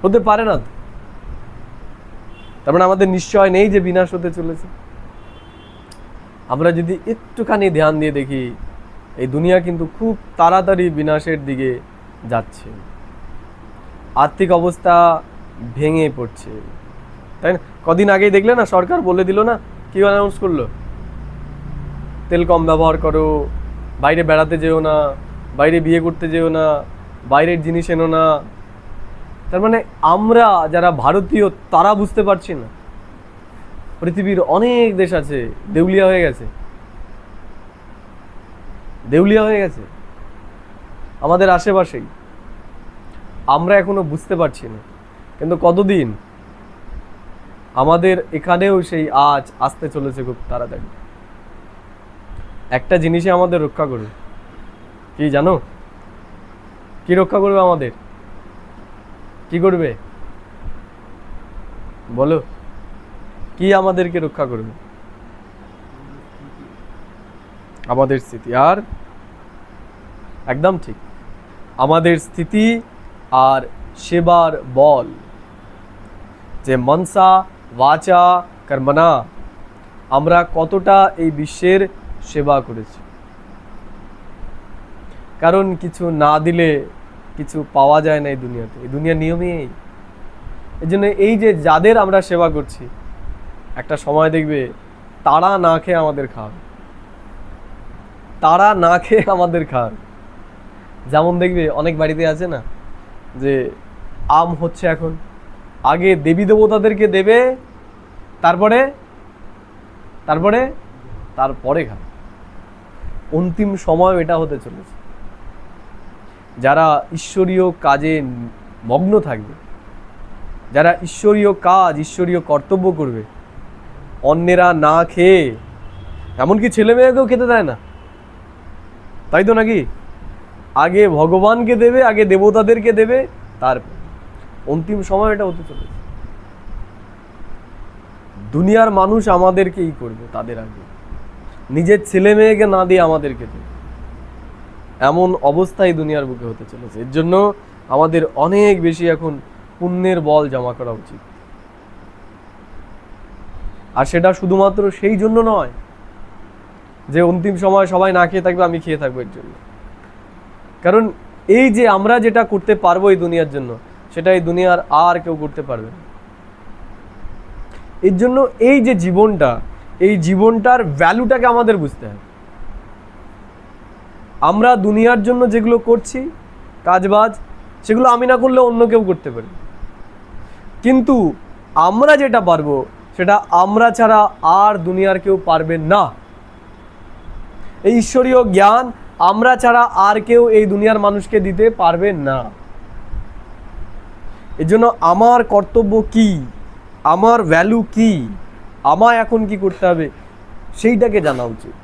হতে পারে না। তার মানে আমাদের নিশ্চয় নেই যে বিনাশ হতে চলেছে। আমরা যদি একটুখানি ধ্যান দিয়ে দেখি, এই দুনিয়া কিন্তু খুব তাড়াতাড়ি বিনাশের দিকে যাচ্ছে, আর্থিক অবস্থা ভেঙে পড়ছে, তাই না? কদিন আগেই দেখলে না, সরকার বলে দিল না, কি অ্যানাউন্স করলো? তেল কম ব্যবহার করো, বাইরে বেড়াতে যেও না, বাইরে বিয়ে করতে যেও না, বাইরের জিনিস এনো না। তার মানে আমরা যারা ভারতীয় তারা বুঝতে পারছি না, পৃথিবীর অনেক দেশ আছে দেউলিয়া হয়ে গেছে, দেউলিয়া হয়ে গেছে আমাদের আশেপাশেই, আমরা এখনো বুঝতে পারছি না। কিন্তু কতদিন, আমাদের এখানেও সেই আজ আসতে চলেছে খুব তাড়াতাড়ি। একটা জিনিসে আমাদের রক্ষা করবে, কি জানো? কি রক্ষা করবে আমাদের? কি করবে বলো? কি আমাদেরকে রক্ষা করবে? আমাদের স্থিতি। আর একদম ঠিক, আমাদের স্থিতি আর সেবার বল, যে মনসা বাচা কর্মনা, আমরা কতটা এই বিশ্বের সেবা করেছি। কারণ কিছু না দিলে কিছু পাওয়া যায় না এই দুনিয়াতে, এই দুনিয়ার নিয়মই এই জন্য এই যে যাদের আমরা সেবা করছি, একটা সময় দেখবে তারা না খেয়ে আমাদের খাওয়াবে, তারা না খেয়ে আমাদের খাওয়াবে। যেমন দেখবে অনেক বাড়িতে আছে না, যে আম হচ্ছে এখন, আগে দেবী দেবতাদেরকে দেবে, তারপরে তারপরে তারপরে খাবে। অন্তিম সময় এটা হতে চলেছে। যারা ঈশ্বরীয় কাজে মগ্ন থাকবে, যারা ঈশ্বরীয় কাজ, ঈশ্বরীয় কর্তব্য করবে, অন্যেরা না খেয়ে, এমনকি ছেলে মেয়েকেও খেতে দেয় না, তাই তো নাকি? আগে ভগবানকে দেবে, আগে দেবতাদেরকে দেবে, তারপর অন্তিম সময় এটা হতে চলেছে। দুনিয়ার মানুষ আমাদেরকেই করবে, তাদের আগে নিজের ছেলে মেয়েকে না দিয়ে আমাদেরকে দেবে, এমন অবস্থায় দুনিয়ার বুকে হতে চলেছে। এর জন্য আমাদের অনেক বেশি এখন পুণ্যের বল জমা করা উচিত। আর সেটা শুধুমাত্র সেই জন্য নয় যে অন্তিম সময় সবাই না খেয়ে থাকবে, আমি খেয়ে থাকবো, এর জন্য। কারণ এই যে আমরা যেটা করতে পারবো এই দুনিয়ার জন্য, সেটা এই দুনিয়ার আর কেউ করতে পারবে না। এর জন্য এই যে জীবনটা, এই জীবনটার ভ্যালুটাকে আমাদের বুঝতে হবে। আমরা দুনিয়ার জন্য যেগুলো করছি কাজবাজ, সেগুলো আমি না করলে অন্য কেউ করতে পারে, কিন্তু আমরা যেটা পারবো সেটা আমরা ছাড়া আর দুনিয়ার কেউ পারবে না। এই ঈশ্বরীয় জ্ঞান আমরা ছাড়া আর কেউ এই দুনিয়ার মানুষকে দিতে পারবে না। এর জন্য আমার কর্তব্য কি, আমার ভ্যালু কি, আমায় এখন কি করতে হবে, সেইটাকে জানা উচিত,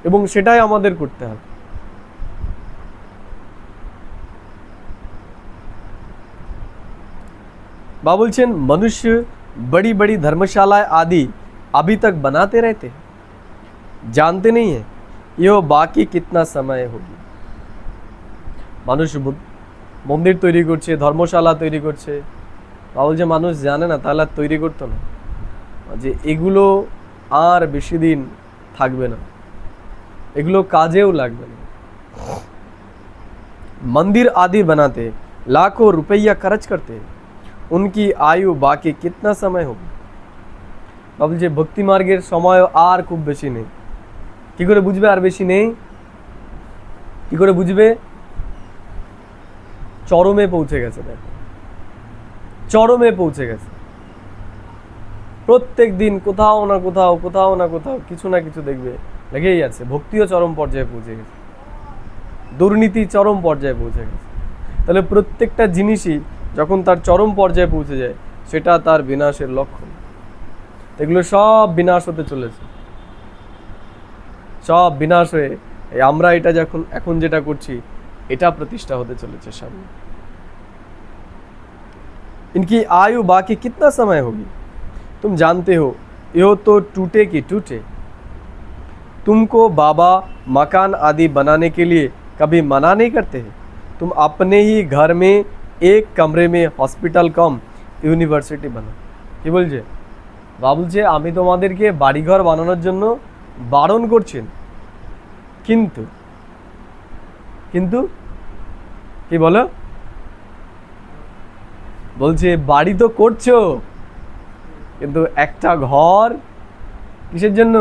এবং সেটাই আমাদের করতে হবে। बाबा बोलছেন, मनुष्य बड़ी बड़ी धर्मशालाएं आदि अभी तक बनाते रहते हैं, जानते नहीं है ये बाकी कितना समय होगी। মানুষ মন্দির তৈরি করছে, ধর্মশালা তৈরি করছে, বাবা যে মানুষ জানে না, তাহলে আর তৈরি করতো না, যে এগুলো আর বেশি দিন থাকবে না, এগুলো কাজেও লাগবে না। मंदिर आदि बनाते लाखों रुपया खर्च करते हैं, उनकी आयु बाकी कितना समय होगा। বাবা যে ভক্তি মার্গের সময় আর খুব বেশি নেই। কি করে বুঝবে আর বেশি নেই? কি করে বুঝবে? চরমে পৌঁছে গেছে, দেখো চরমে পৌঁছে গেছে। প্রত্যেক দিন কোথাও না কোথাও কিছু না কিছু দেখবে লেগেই আছে। ভক্তিও চরম পর্যায়ে পৌঁছে গেছে, দুর্নীতি চরম পর্যায়ে পৌঁছে গেছে। তাহলে প্রত্যেকটা জিনিসই যখন তার চরম পর্যায়ে পৌঁছে যায় সেটা তার বিনাশের লক্ষণ। এগুলো সব বিনাশ হতে চলেছে, সব বিনাশ হয়ে এই আমরা এটা যখন এখন যেটা করছি এটা প্রতিষ্ঠা হতে চলেছে সামনে। इनकी आयु बाकी कितना समय होगी तुम जानते हो, यो तो टूटे की टूटे। तुमको बाबा मकान आदि बनाने के लिए कभी मना नहीं करते हैं। तुम अपने ही घर में एक कमरे में हॉस्पिटल कम यूनिवर्सिटी बनाओ। কি বলছে বাবা? বলছে আমি তোমাদেরকে বাড়িঘর বানানোর জন্য বারণ করছেন, কিন্তু কিন্তু কি বলো? বলছে বাড়ি তো করছো, কিন্তু একটা ঘর কিসের জন্য?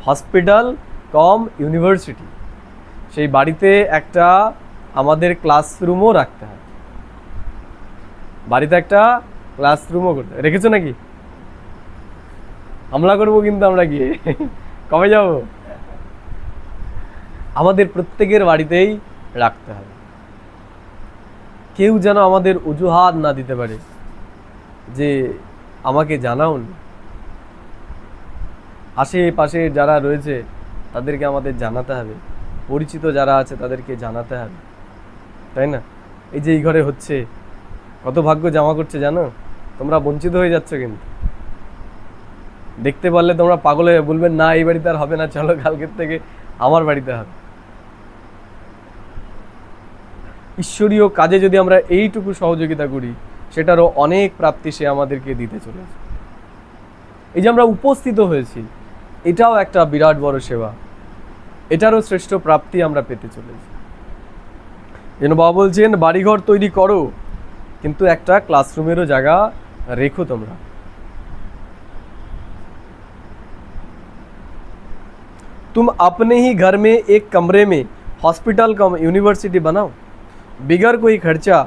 হসপিটাল কম ইউনিভার্সিটি। সেই বাড়িতে একটা আমাদের ক্লাসরুমও রাখতে হয়, বাড়িতে একটা ক্লাসরুমও করতে হয়। রেখেছো নাকি? হামলা করবো কিন্তু আমরা গিয়ে। কবে যাব? আমাদের প্রত্যেকের বাড়িতেই রাখতে হবে। কেউ যেন আমাদের অজুহাত না দিতে পারে যে আমাকে জানাওনি। আশেপাশে যারা রয়েছে তাদেরকে আমাদের জানাতে হবে, পরিচিত যারা আছে তাদেরকে জানাতে হবে, তাই না? এই যে এই ঘরে হচ্ছে, কত ভাগ্য জামা করছে জানো? তোমরা বঞ্চিত হয়ে যাচ্ছ, কিন্তু দেখতে পারলে তোমরা পাগল হয়ে বলবেন না এই বাড়িতে আর হবে না, চলো কালকের থেকে আমার বাড়িতে হবে। ঈশ্বরীয় কাজে যদি আমরা এইটুকু সহযোগিতা করি সেটারও অনেক প্রাপ্তি সে আমাদেরকে দিতে চলেছে। এই যে আমরা উপস্থিত হয়েছি এটাও একটা বিরাট বড় সেবা, এটারও শ্রেষ্ঠ প্রাপ্তি আমরা পেতে চলেছি। যেন বাবা বলছেন বাড়িঘর তৈরি করো, কিন্তু একটা ক্লাসরুমেরও জায়গা রেখো তোমরা। तुम अपने ही घर में एक कमरे में हॉस्पिटल कम यूनिवर्सिटी बनाओ, बिगर कोई खर्चा,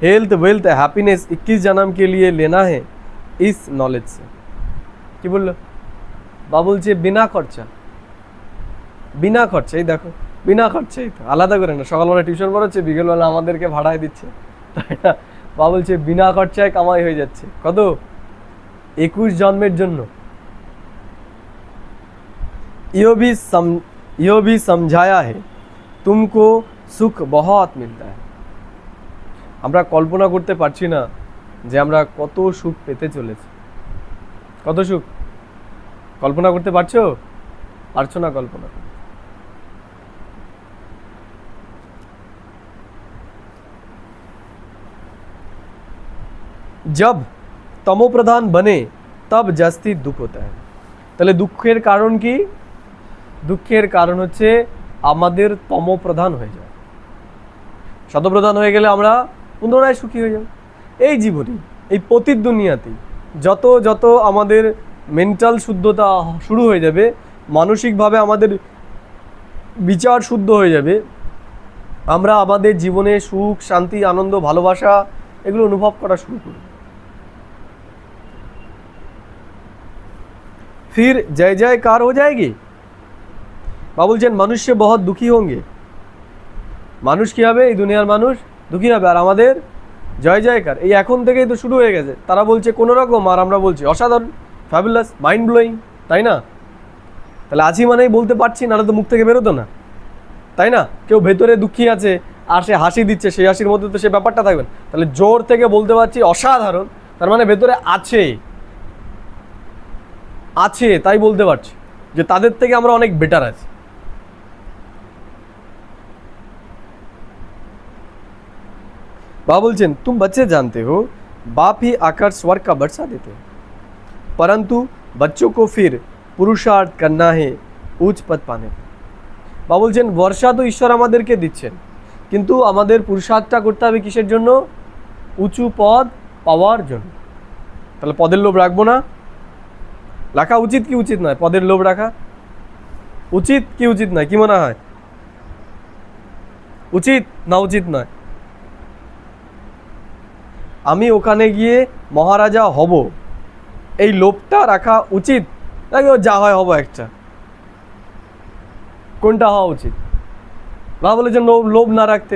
हेल्थ वेल्थ हैप्पीनेस 21 जन्म के लिए लेना है इस नॉलेज से। কি বললো বাবা? বলছে বিনা খরচা, বিনা খরচাই। দেখো বিনা খরচাই তো, আলাদা করে না। সকালবেলা টিউশন পড়াচ্ছে, বিকেলবেলা আমাদেরকে ভাড়ায় দিচ্ছে, তাই না? বাবা বলছে বিনা খরচায় কামাই হয়ে যাচ্ছে। কত? 21 জন্মের জন্য। यो भी समझाया है तुमको सुख बहुत मिलता है। আমরা কল্পনা করতে পারছি না যে আমরা কত সুখ পেতে চলেছি। কত সুখ কল্পনা করতে পারছো? পারছো না কল্পনা। जब तमोप्रधान बने तब जास्ती दुख होता है। তাহলে দুঃখের কারণ কি? দুঃখের কারণ হচ্ছে আমাদের তমপ্রধান হয়ে যায়। শতপ্রধান হয়ে গেলে আমরা পুনরায় সুখী হয়ে যাব। এই জীবনে, এই পতিত দুনিয়াতেই যত যত আমাদের মেন্টাল শুদ্ধতা শুরু হয়ে যাবে, মানসিকভাবে আমাদের বিচার শুদ্ধ হয়ে যাবে, আমরা আমাদের জীবনে সুখ, শান্তি, আনন্দ, ভালোবাসা এগুলো অনুভব করা শুরু করব। फिर जय जयकार हो जाएगी। বাবা বলছেন মনুষ্য বহুত দুঃখী होंगे। মানুষ কি হবে? এই দুনিয়ার মানুষ দুঃখী হবে, আর আমাদের জয় জয়কার এই এখন থেকেই তো শুরু হয়ে গেছে। তারা বলছে কোনো রকম, আর আমরা বলছি অসাধারণ, ফ্যাবুলাস, মাইন্ড ব্লোয়িং, তাই না? তাহলে আছি মানেই বলতে পারছি, নাহলে তো মুখ থেকে বেরোতো না, তাই না? কেউ ভেতরে দুঃখী আছে আর সে হাসি দিচ্ছে, সেই হাসির মধ্যে তো সে ব্যাপারটা থাকবে না। তাহলে জোর থেকে বলতে পারছি অসাধারণ, তার মানে ভেতরে আছে, আছে, তাই বলতে পারছি যে তাদের থেকে আমরা অনেক বেটার আছি। बाबा बोलছেন तुम बच्चे जानते हो बाप ही आकर स्वर्ग का बरसा देते हैं, परंतु बच्चों को फिर पुरुषार्थ करना है उच्च पद पाने। বাবা বলছেন বর্ষা তো ঈশ্বর আমাদেরকে দিচ্ছেন, কিন্তু আমাদের পুরুষার্থটা করতে হবে কিসের জন্য? উঁচু পদ পাওয়ার জন্য। তাহলে পদের লোভ রাখবো না? রাখা উচিত কি উচিত নয়? পদের লোভ রাখা উচিত কি উচিত নয়? কি মনে হয়? উচিত না উচিত নয়? আমি ওখানে গিয়ে মহারাজা হব, এই লোভটা রাখা উচিত নাকি ও যা হয় হব একটা? কোনটা হওয়া উচিত? বাবা বলেছেন লোভ না রাখতে,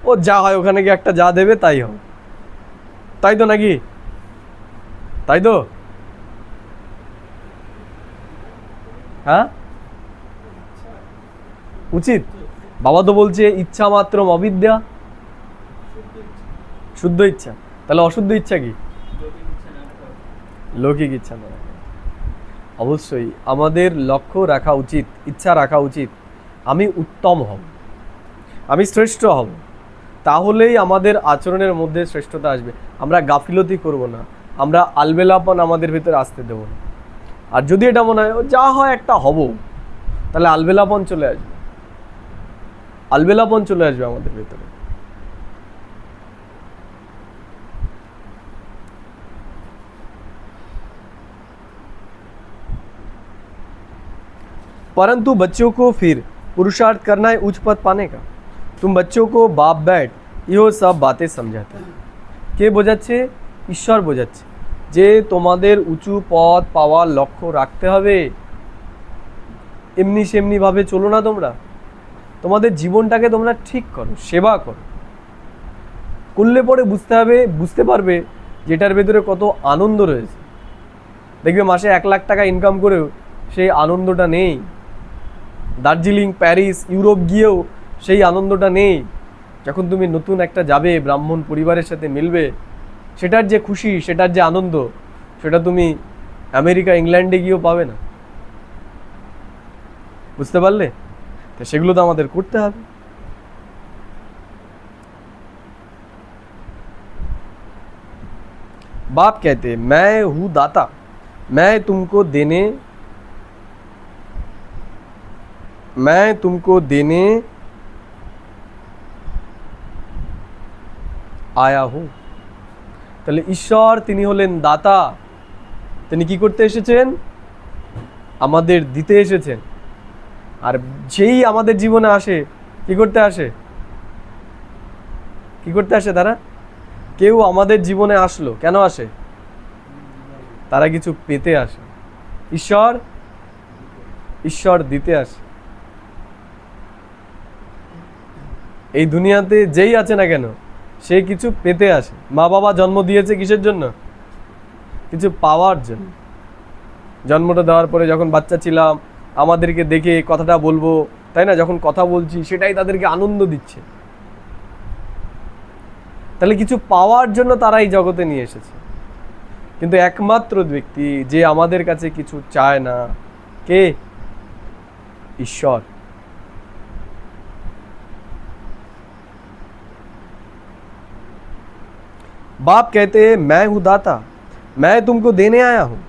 ও যা হয় ওখানে গিয়ে একটা যা দেবে তাই হবে, তাই তো নাকি? তাই তো? হ্যাঁ, উচিত। বাবা তো বলছে ইচ্ছা মাত্র অবিদ্যা, শুদ্ধ ইচ্ছা। তাহলে অশুদ্ধ ইচ্ছা কি? লৌকিক ইচ্ছা না। অবশ্যই আমাদের লক্ষ্য রাখা উচিত, ইচ্ছা রাখা উচিত, আমি উত্তম হব, আমি শ্রেষ্ঠ হব, তাহলেই আমাদের আচরণের মধ্যে শ্রেষ্ঠতা আসবে। আমরা গাফিলতি করব না, আমরা আলবেলাপন আমাদের ভিতরে আসতে দেব না। আর যদি এটা মনে হয় যা হয় একটা হব, তাহলে আলবেলাপন চলে আসবে, আলবেলাপন চলে আসবে আমাদের ভিতরে। परंतु बच्चों को फिर पुरुषार्थ करना है उच्च पद पाने का। तुम बच्चों को बाप बैठ इहो सब बातें समझाते हैं। কে বোঝাচ্ছে? ঈশ্বর বোঝাচ্ছে যে তোমাদের উঁচু পদ পাওয়ার লক্ষ্য রাখতে হবে। এমনি সেমনি ভাবে চলো না, তোমরা তোমাদের জীবনটাকে তোমরা ঠিক করো, সেবা করো, করলে পরে বুঝতে পারবে যেটার ভেতরে কত আনন্দ রয়েছে। দেখবে মাসে 1 লাখ টাকা ইনকাম করেও সেই আনন্দটা নেই, দার্জিলিং, প্যারিস, ইউরোপ গিয়েও সেই আনন্দটা নেই। যখন তুমি নতুন একটা যাবে, ব্রাহ্মণ পরিবারের সাথে মিলবে, সেটার যে খুশি, সেটার যে আনন্দ, সেটা তুমি আমেরিকা, ইংল্যান্ডে গিয়েও পাবে না। বুঝতে পারলে? তো সেগুলো তো আমাদের করতে হবে। बाप कहते मैं हूं दाता, मैं तुमको देने आया हूं। তাহলে ঈশ্বর তিনি হলেন দাতা, তিনি কি করতে এসেছেন? আমাদের দিতে এসেছেন। আর যেই আমাদের জীবনে আসে, কি করতে আসে? কি করতে আসে তারা? কেউ আমাদের জীবনে আসলো, কেন আসে? তারা কিছু পেতে আসে। ঈশ্বর দিতে আসে। এই দুনিয়াতে যেই আছে না কেন, সে কিছু পেতে আসে। মা বাবা জন্ম দিয়েছে কিসের জন্য? কিছু পাওয়ার জন্য। জন্মটা দেওয়ার পরে যখন বাচ্চা ছিলাম, আমাদেরকে দেখে কথাটা বলবো, তাই না? যখন কথা বলছি সেটাই তাদেরকে আনন্দ দিচ্ছে। তাহলে কিছু পাওয়ার জন্য তারা এই জগতে নিয়ে এসেছে। কিন্তু একমাত্র ব্যক্তি যে আমাদের কাছে কিছু চায় না, কে? ঈশ্বর। बाप कहते हैं मैं हूं दाता, मैं तुमको देने आया हूं।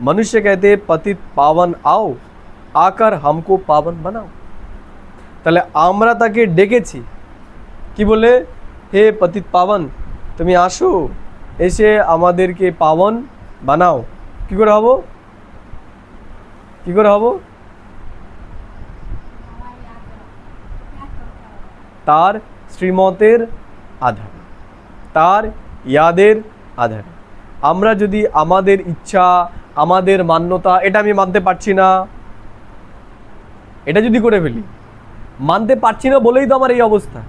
मनुष्य कहते हैं पतित पावन आओ, आकर हमको पावन बनाओ। তাহলে আমরা তাকে ডেকেছি কি বলে? হে পতিত পাবন, তুমি আসো, এসে আমাদেরকে পাবন বানাও। কি করে হব? কি করে হব? তার শ্রীমতের আধারে, তার ইয়াদের আধারে। আমরা যদি আমাদের ইচ্ছা, আমাদের মান্যতা, এটা আমি মানতে পারছি না, এটা যদি করে ফেলি, মানতে পারছি না বলেই তো আমার এই অবস্থা।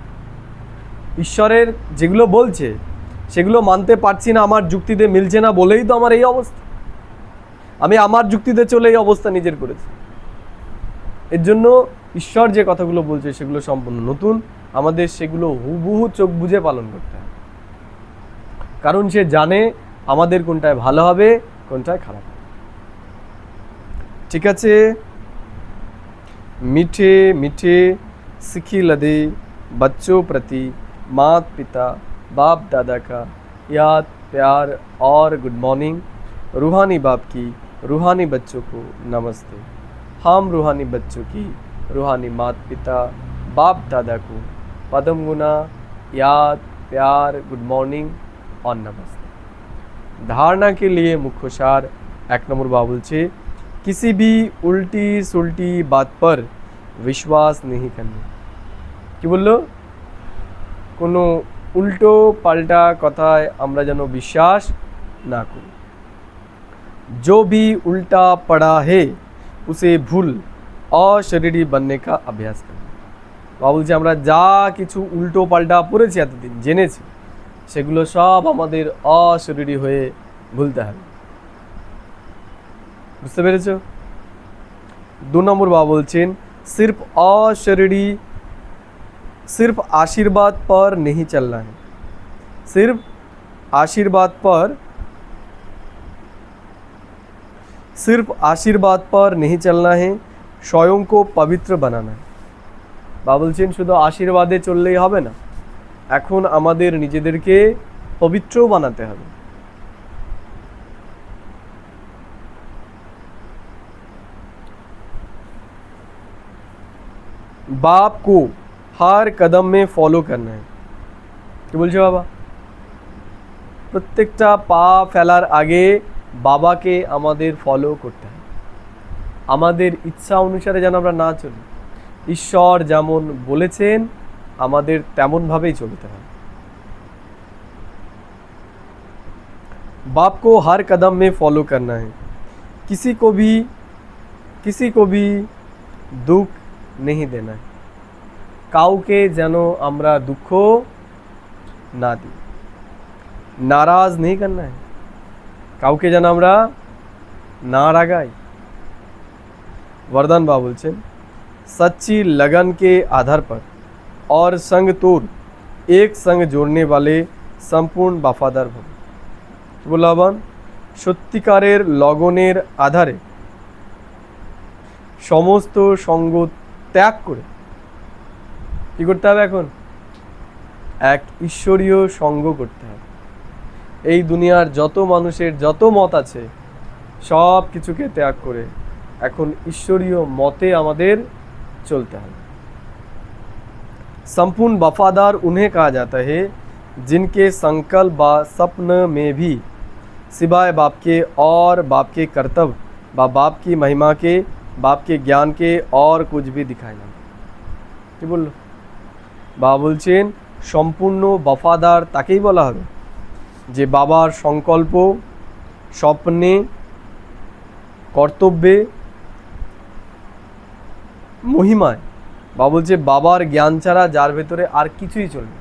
ঈশ্বরের যেগুলো বলছে সেগুলো মানতে পারছি না, আমার যুক্তিতে মিলছে না বলেই তো আমার এই অবস্থা। আমি আমার যুক্তিতে চলে এই অবস্থা নিজের করেছি। এর জন্য ঈশ্বর যে কথাগুলো বলছে সেগুলো সম্পূর্ণ নতুন, আমাদের সেগুলো হুবহু চোখ বুজে পালন করতে হবে। কারণ সে জানে আমাদের কোনটায় ভালো হবে, কোনটায় খারাপ হবে। ঠিক আছে। मीठे मीठे सिखी लदे बच्चों प्रति माता पिता बाप दादा का याद, प्यार और गुड मॉर्निंग। रूहानी बाप की रूहानी बच्चों को नमस्ते। हम रूहानी बच्चों की रूहानी माता पिता बाप दादा को पदम गुना, याद, प्यार, गुड मॉर्निंग और नमस्ते। धारणा के लिए मुख्य सार 1 নম্বর बाबा बोलছে किसी भी उल्टी सुल्टी बात पर विश्वास नहीं करना। कि बोलो? कोनो উল্টো পাল্টা কথায় আমরা যেন বিশ্বাস না করি। जो भी उल्टा पड़ा है उसे भूल अशरीरी बनने का अभ्यास करें। বাবা বলছে আমরা যা কিছু উল্টো পাল্টা পড়েছি এতদিন জেনেছি সেগুলো সব আমাদের অশরীরী হয়ে ভুলতে হবে। বুঝতে পেরেছো? 2 নম্বর বাবা বলছেন सिर्फ अशरीरी सिर्फ आशीर्वाद पर नहीं चलना है। सिर्फ आशीर्वाद पर नहीं चलना है, स्वयं को पवित्र बनाना है। বাবা বলছেন শুধু আশীর্বাদে চললেই হবে না, এখন আমাদের নিজেদেরকে পবিত্রও বানাতে হবে। बाप को हर कदम में फॉलो करना है। কি বলছো বাবা? প্রত্যেকটা পা ফেলার আগে বাবাকে আমাদের ফলো করতে হবে। আমাদের ইচ্ছা অনুসারে যেন আমরা না চলি, ঈশ্বর যেমন বলেছেন আমাদের তেমনভাবেই চলতে হবে। बाप को हर कदम में फॉलो करना है, किसी को भी दुख नहीं देना है। কাউকে যেন আমরা দুঃখ না দিই, नाराज नहीं करना है। কাউকে যেন আমরা না রাগাই। वरदान बाबा बोलছেন सच्ची लगन के आधार पर और संग तोड़ एक संग जोड़ने वाले संपूर्ण वफादार भव। বললাম সত্যিকারের লগনের আধারে সমস্ত সঙ্গ ত্যাগ করে কি করতে হবে? এখন এক ঈশ্বরীয় সঙ্গ করতে হবে। এই দুনিয়ার যত মানুষের যত মত আছে সব কিছুকে ত্যাগ করে এখন ঈশ্বরীয় মতে আমাদের चलते हैं। संपूर्ण वफादार उन्हें कहा जाता है जिनके संकल्प व स्वप्न में भी सिवाय बाप के और बाप के कर्तव्य व बाप की महिमा के, बाप के ज्ञान के और कुछ भी दिखाई ना। কি বলল বাবা? বলছেন সম্পূর্ণ वफादार তাকেই বলা হবে যে বাবার সংকল্প, স্বপ্নে, কর্তব্যে, মহিমায়, বাবা বলছে বাবার জ্ঞান ছাড়া যার ভেতরে আর কিছুই চলবে।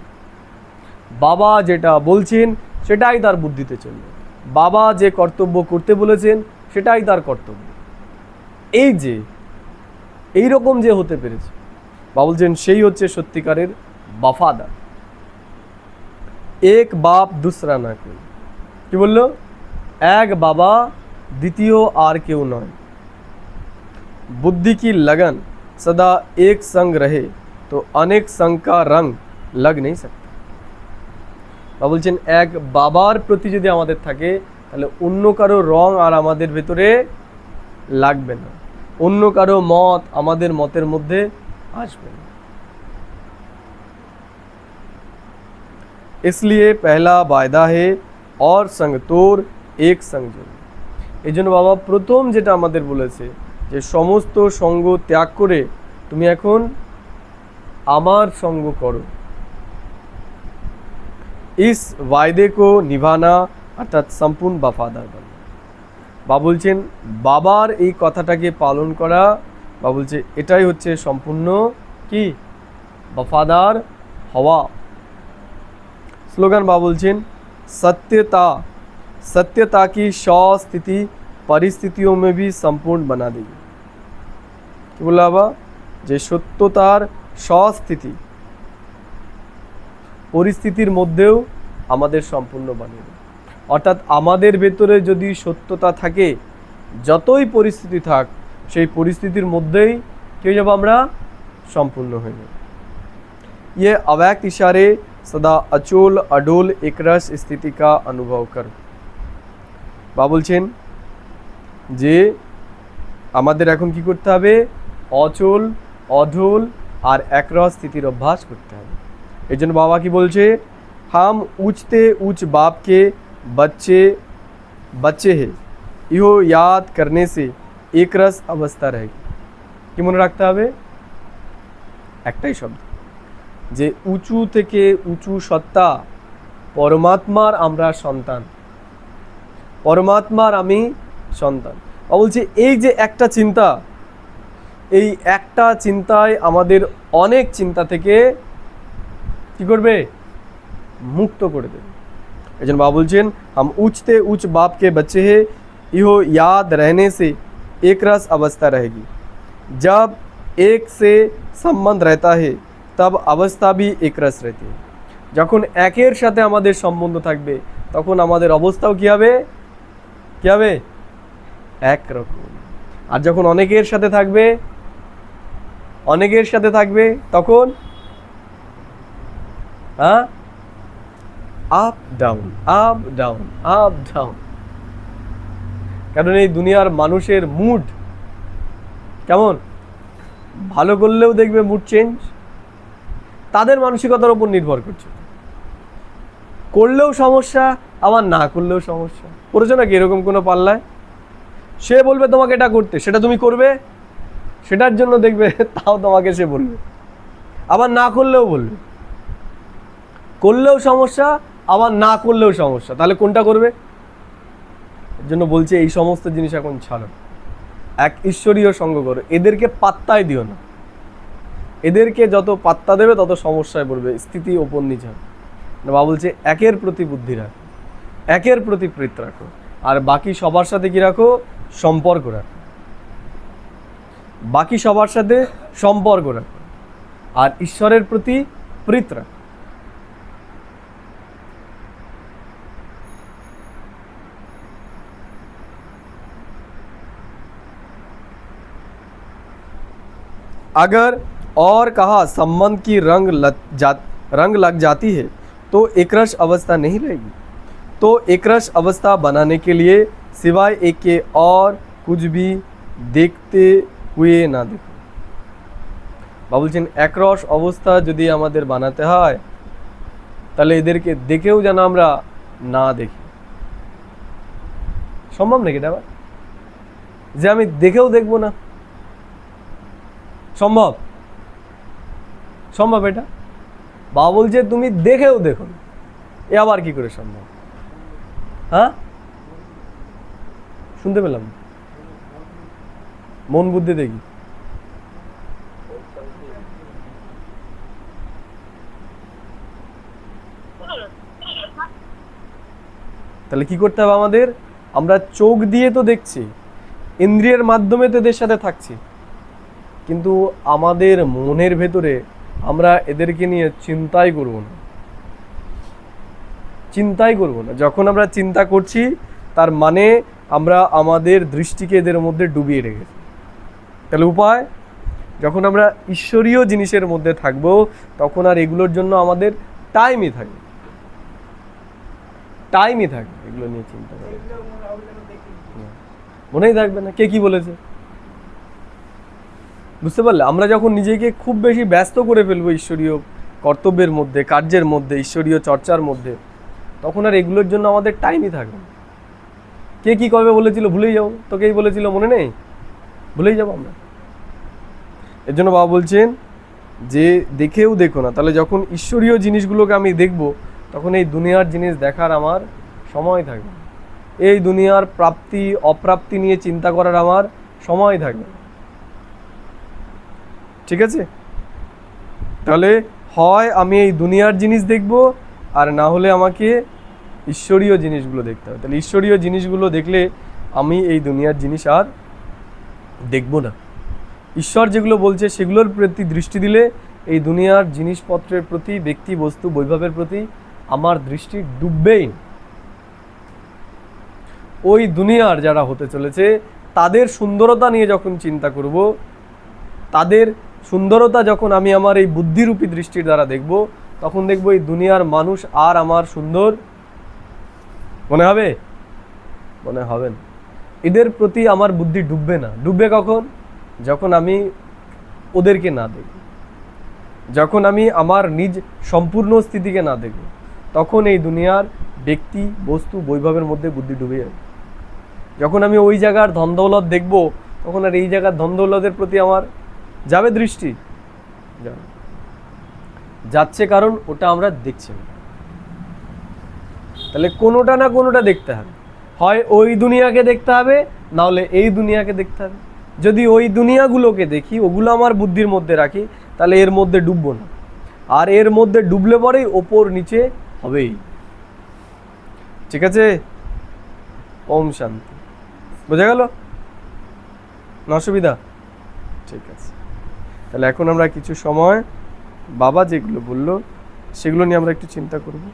বাবা যেটা বলছেন সেটাই তার বুদ্ধিতে চলবে, বাবা যে কর্তব্য করতে বলেছেন সেটাই তার কর্তব্য। এই যে এইরকম যে হতে পেরেছে বাবা বলছেন সেই হচ্ছে সত্যিকারের वफादार। এক বাপ দুসরা না কেউ। কি বললো? এক বাবা, দ্বিতীয় আর কেউ নয়। बुद्धि की लगन सदा एक संग रहे तो अनेक संग का रंग लग नहीं सकता। বাবা বলছেন এক বাবার প্রতি যদি আমাদের থাকে তাহলে অন্য কারো রং আর আমাদের ভেতরে লাগবে না, অন্য কারো মত আমাদের মতের মধ্যে আসবে না। इसलिए पहला वायदा है और संग तोड़ एक संग जोड़। এই জন্য বাবা প্রথম যেটা আমাদের বলেছে যে সমস্ত সঙ্গ ত্যাগ করে তুমি এখন আমার সঙ্গ করো। इस वायदे को निभाना अर्थात संपूर्ण वफादार बनना। বাবা বলছেন বাবার এই কথাটাকে পালন করা, বাবা বলছে এটাই হচ্ছে সম্পূর্ণ কি वफादार হওয়া। স্লোগান বাবা বলছেন सत्यता की स्थिति परिस्थितियों में भी संपूर्ण बना देगी। কি বললো বাবা? যে সত্যতার স্বস্থিতি পরিস্থিতির মধ্যেও আমাদের সম্পূর্ণ বানিয়ে দেবে। অর্থাৎ আমাদের ভেতরে যদি সত্যতা থাকে যতই পরিস্থিতি থাক সেই পরিস্থিতির মধ্যেই কি হয়ে যাবো? আমরা সম্পূর্ণ হয়ে যাব। ये अव्यक्त इशारे सदा अचोल अडोल एकरस स्थिति का अनुभव कर। বাবা বলছেন যে আমাদের এখন কি করতে হবে? অচল, অঢল আর একরস স্থিতির অভ্যাস করতে হবে। এই জন্য বাবা কি বলছে? हम ऊंचते ऊंच बाप के बच्चे हैं, इहो याद करने से एकरस अवस्था रहेगी। কি মনে রাখতে হবে? একটাই শব্দ, যে উঁচু থেকে উঁচু সত্তা পরমাত্মার আমরা সন্তান, পরমাত্মার আমি সন্তান। বলছি এই যে একটা চিন্তা, এই একটা চিন্তায় আমাদের অনেক চিন্তা থেকে কি করবে, মুক্ত করে দেবে। এই জন্য বাবা বলছেন हम ऊंचते ऊंच बाप के बच्चे हैं, इहो याद रहने से एक रस अवस्था रहेगी। जब एक से संबंध रहता है तब अवस्था भी एक रस रहती है। যখন একের সাথে আমাদের সম্বন্ধ থাকবে তখন আমাদের অবস্থাও কি হবে, কি হবে, একরকম। আর যখন অনেকের সাথে থাকবে, অনেকের সাথে থাকবে তখন হ্যাঁ up down, up down, up down. কারণ এই দুনিয়ার মানুষের মুড কেমন, ভালো করলেও দেখবে মুড চেঞ্জ, তাদের মানসিকতার উপর নির্ভর করছে। করলেও সমস্যা, আবার না করলেও সমস্যা। করেছো নাকি এরকম কোনো পাল্লায়? সে বলবে তোমাকে এটা করতে, সেটা তুমি করবে, সেটার জন্য দেখবে তাও তোমাকে সে বলবে, আবার না করলেও বলবে। করলেও সমস্যা, আবার না করলেও সমস্যা, তাহলে কোনটা করবে? এর জন্য বলছে এই সমস্ত জিনিস এখন ছাড়ো, এক ঈশ্বরীয় সঙ্গ করো, এদেরকে পাত্তাই দিও না। এদেরকে যত পাত্তা দেবে তত সমস্যায় পড়বে, স্থিতি ওপর নিচে হবে। বাবা বলছে একের প্রতি বুদ্ধি রাখো, একের প্রতি প্রীত রাখো, আর বাকি সবার সাথে কি রাখো, সম্পর্ক রাখো। বাকি সবার সাথে সম্পর্ক রাখো আর ঈশ্বরের প্রতি প্রীত রাখো। अगर और कहा संबंध की रंग लग जाती है तो एकरस अवस्था नहीं रहेगी। तो एकरस अवस्था बनाने के लिए सिवाय एक के और कुछ भी देखते हुए ना देखो। বাবা বলছেন একরস অবস্থা যদি আমাদের বানাতে হয় তাহলে এদেরকে দেখেও যেন আমরা না দেখি। সম্ভব নাকি এটা? যে আমি দেখেও দেখবো না, সম্ভব? সম্ভব এটা? বাবা বলছে তুমি দেখেও দেখো, এ আবার কি করে সম্ভব? হ্যাঁ, শুনতে পেলাম, মন বুদ্ধি দেখি। তাহলে কি করতে হবে আমাদের? আমরা চোখ দিয়ে তো দেখছি, ইন্দ্রিয়ের মাধ্যমে তো এদের সাথে থাকছি, কিন্তু আমাদের মনের ভেতরে আমরা এদেরকে নিয়ে চিন্তাই করব না, চিন্তাই করব না। যখন আমরা চিন্তা করছি তার মানে আমরা আমাদের দৃষ্টিকে এদের মধ্যে ডুবিয়ে রেখেছি। তাহলে উপায়, যখন আমরা ঈশ্বরীয় জিনিসের মধ্যে থাকব তখন আর এগুলোর জন্য আমাদের টাইমই থাকবে, টাইমই থাকবে এগুলো নিয়ে চিন্তা করে, মনেই থাকবে না কে কি বলেছে। বুঝতে পারলে? আমরা যখন নিজেকে খুব বেশি ব্যস্ত করে ফেলবো ঈশ্বরীয় কর্তব্যের মধ্যে, কার্যের মধ্যে, ঈশ্বরীয় চর্চার মধ্যে, তখন আর এগুলোর জন্য আমাদের টাইমই থাকবে না। কে কি কবে বলেছিল ভুলেই যাবো, তোকেই বলেছিল মনে নেই, ভুলেই যাবো আমরা। এর জন্য বাবা বলছেন যে দেখেও দেখো না। তাহলে যখন ঈশ্বরীয় জিনিসগুলোকে আমি দেখব তখন এই দুনিয়ার জিনিস দেখার আমার সময় থাকবে, এই দুনিয়ার প্রাপ্তি অপ্রাপ্তি নিয়ে চিন্তা করার আমার সময় থাকবে। ঠিক আছে? তাহলে হয় আমি এই দুনিয়ার জিনিস দেখব, আর না হলে আমাকে ঈশ্বরীয় জিনিসগুলো দেখতে হবে। তাহলে ঈশ্বরীয় জিনিসগুলো দেখলে আমি এই দুনিয়ার জিনিস আর দেখব না। ঈশ্বর যেগুলো বলছে সেগুলোর প্রতি দৃষ্টি দিলে এই দুনিয়ার জিনিসপত্রের প্রতি, ব্যক্তি বস্তু বৈভবের প্রতি আমার দৃষ্টি ডুববেই না। ওই দুনিয়ার যারা হতে চলেছে তাদের সুন্দরতা নিয়ে যখন চিন্তা করব, তাদের সুন্দরতা যখন আমি আমার এই বুদ্ধিরূপী দৃষ্টির দ্বারা দেখব, তখন দেখব এই দুনিয়ার মানুষ আর আমার সুন্দর মনে হবে, মনে হবে না। এদের প্রতি আমার বুদ্ধি ডুববে না। ডুববে কখন? যখন আমি ওদেরকে না দেখব, যখন আমি আমার নিজ সম্পূর্ণ স্থিতিকে না দেখব, তখন এই দুনিয়ার ব্যক্তি বস্তু বৈভবের মধ্যে বুদ্ধি ডুবে যাবে। যখন আমি ওই জায়গার ধন দৌলত দেখব, তখন আর এই জায়গার ধন দৌলতের প্রতি আমার যাবে দৃষ্টি, যাবে। যাচ্ছে, কারণ ওটা আমরা দেখছি না। তাহলে কোনোটা না কোনোটা দেখতে হবে, হয় ওই দুনিয়াকে দেখতে হবে, না হলে এই দুনিয়াকে দেখতে হবে। যদি ওই দুনিয়াগুলোকে দেখি, ওগুলো আমার বুদ্ধির মধ্যে রাখি, তাহলে এর মধ্যে ডুববো না। আর এর মধ্যে ডুবলে পরেই ওপর নিচে হবেই। ঠিক আছে? ওম শান্তি। বোঝা গেল? না অসুবিধা? ঠিক আছে। তাহলে এখন আমরা কিছু সময় বাবা যেগুলো বললো সেগুলো নিয়ে আমরা একটু চিন্তা করব।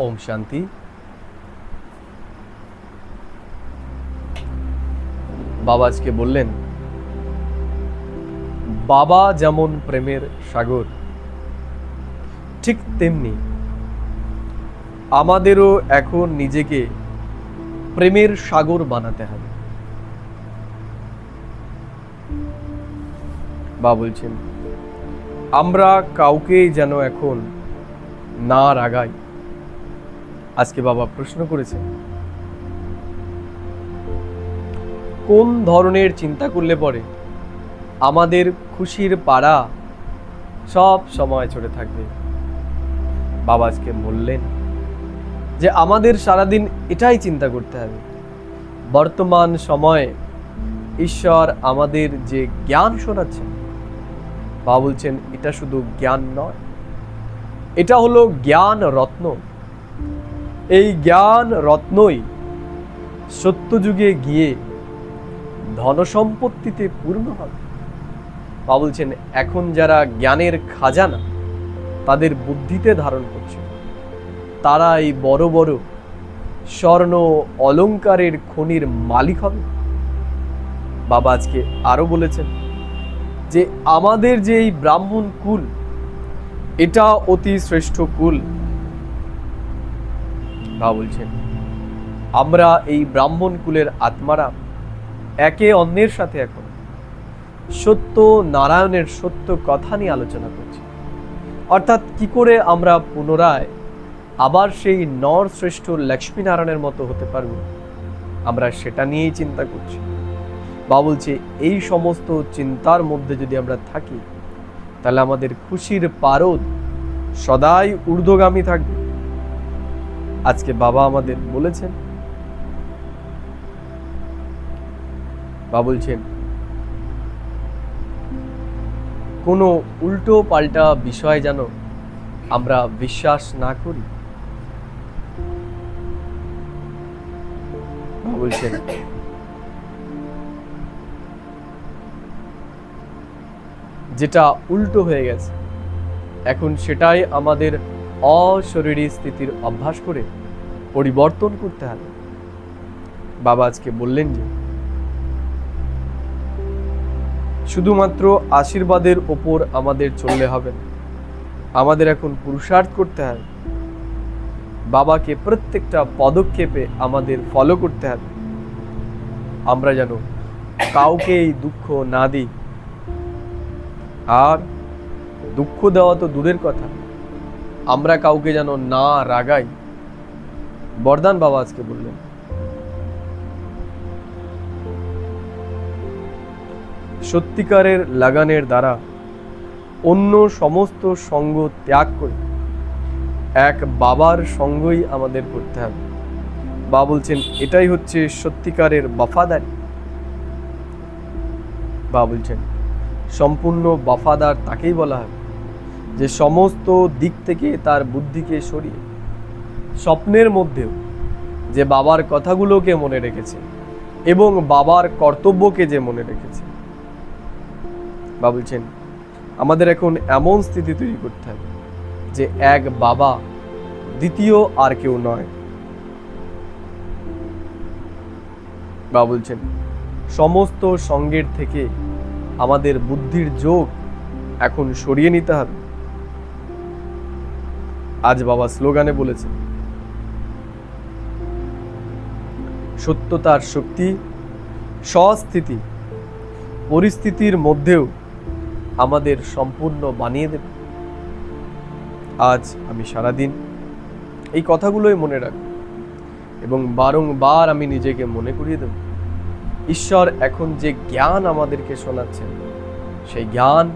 ওম শান্তি। বাবা আজকে বললেন, বাবা যেমন প্রেমের সাগর, ঠিক তেমনি আমাদেরও এখন নিজেকে প্রেমের সাগর বানাতে হবে। বাবা বলছেন, আমরা কাউকেই যেন এখন না রাগাই। আজকে বাবা প্রশ্ন করেছেন, কোন ধরনের চিন্তা করলে পরে আমাদের খুশির পাড়া সব সময় চড়ে থাকবে? বাবা আজকে বললেন যে আমাদের সারাদিন এটাই চিন্তা করতে হবে, বর্তমান সময়ে ঈশ্বর আমাদের যে জ্ঞান শোনাচ্ছেন, বাবা বলছেন এটা শুধু জ্ঞান নয়, এটা হলো জ্ঞান রত্ন। এই জ্ঞান রত্নই সত্যযুগে গিয়ে ধনসম্পত্তিতে পূর্ণ হবে। বাবা বলছেন এখন যারা জ্ঞানের খাজানা তাদের বুদ্ধিতে ধারণ করছে, তারা এই বড় বড় স্বর্ণ অলংকারের খনির মালিক হবে। বাবা আজকে আরো বলেছেন যে আমাদের যে এই ব্রাহ্মণ কুল, এটা অতি শ্রেষ্ঠ কুল। বাবা বলছেন আমরা এই ব্রাহ্মণ কুলের আত্মারা একে অন্যের সাথে এখন সত্য নারায়ণের সত্য কথা নিয়ে আলোচনা করছি। অর্থাৎ কি করে আমরা পুনরায় আবার সেই নর শ্রেষ্ঠ লক্ষ্মীনারায়ণের মতো হতে পারব, আমরা সেটা নিয়েই চিন্তা করছি। বাবা বলছে এই সমস্ত চিন্তার মধ্যে যদি আমরা থাকি, তাহলে আমাদের খুশির পারদ সদাই ঊর্ধ্বগামী থাকবে। আজকে বাবা আমাদের বলেছেন, বাবা বলছেন কোনো উল্টো পাল্টা বিষয় যেন আমরা বিশ্বাস না করি। বাবা বলছেন যেটা উল্টো হয়ে গেছে এখন সেটাই আমাদের অশরীরী স্থিতির অভ্যাস করে পরিবর্তন করতে হবে। বাবা আজকে বললেন যে শুধুমাত্র আশীর্বাদের ওপর আমাদের চললে হবে না, আমাদের এখন পুরুষার্থ করতে হবে। বাবাকে প্রত্যেকটা পদক্ষেপে আমাদের ফলো করতে হবে। আমরা যেন কাউকে এই দুঃখ না দিই, আর দুঃখ দেওয়া তো দূরের কথা, আমরা কাউকে যেন না রাগাই। বরদান বাবা আজকে বললেন। সত্যিকারের লাগানের দ্বারা অন্য সমস্ত সঙ্গ ত্যাগ করে এক বাবার সঙ্গই আমাদের করতে হবে। বাবা বলছেন এটাই হচ্ছে সত্যিকারের বফাদারি। বাবা বলছেন সম্পূর্ণ বফাদার তাকেই বলা হয় যে সমস্ত দিক থেকে তার বুদ্ধিকে সরিয়ে স্বপ্নের মধ্যেও যে বাবার কথাগুলোকে মনে রেখেছে এবং বাবার কর্তব্যকে যে মনে রেখেছে। বাবা বলছেন আমাদের এখন এমন স্থিতি তৈরি করতে হবে যে এক বাবা, দ্বিতীয় আর কেউ নয়। বাবা বলছেন সমস্ত সঙ্গের থেকে আমাদের বুদ্ধির যোগ এখন সরিয়ে নিতে হবে। আজ বাবা স্লোগানে বলেছেন সত্যতার শক্তি স্বস্থিতি পরিস্থিতির মধ্যেও আমাদের সম্পূর্ণ বানিয়ে দেবে। আজ আমি সারাদিন এই কথাগুলোই মনে রাখব এবং বারংবার আমি নিজেকে মনে করিয়ে দেব ঈশ্বর এখন যে জ্ঞান আমাদেরকে শোনাচ্ছেন সেই জ্ঞান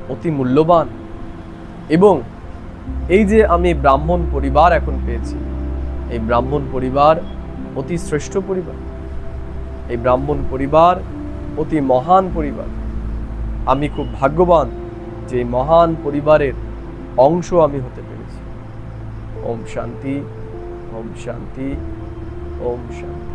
অতি মূল্যবান, এবং এই যে আমি ব্রাহ্মণ পরিবার এখন পেয়েছি, এই ব্রাহ্মণ পরিবার অতি শ্রেষ্ঠ পরিবার, এই ব্রাহ্মণ পরিবার অতি মহান পরিবার। আমি খুব ভাগ্যবান যে এই মহান পরিবারের অংশ আমি হতে পেরেছি। ওম শান্তি, ওম শান্তি, ওম শান্তি।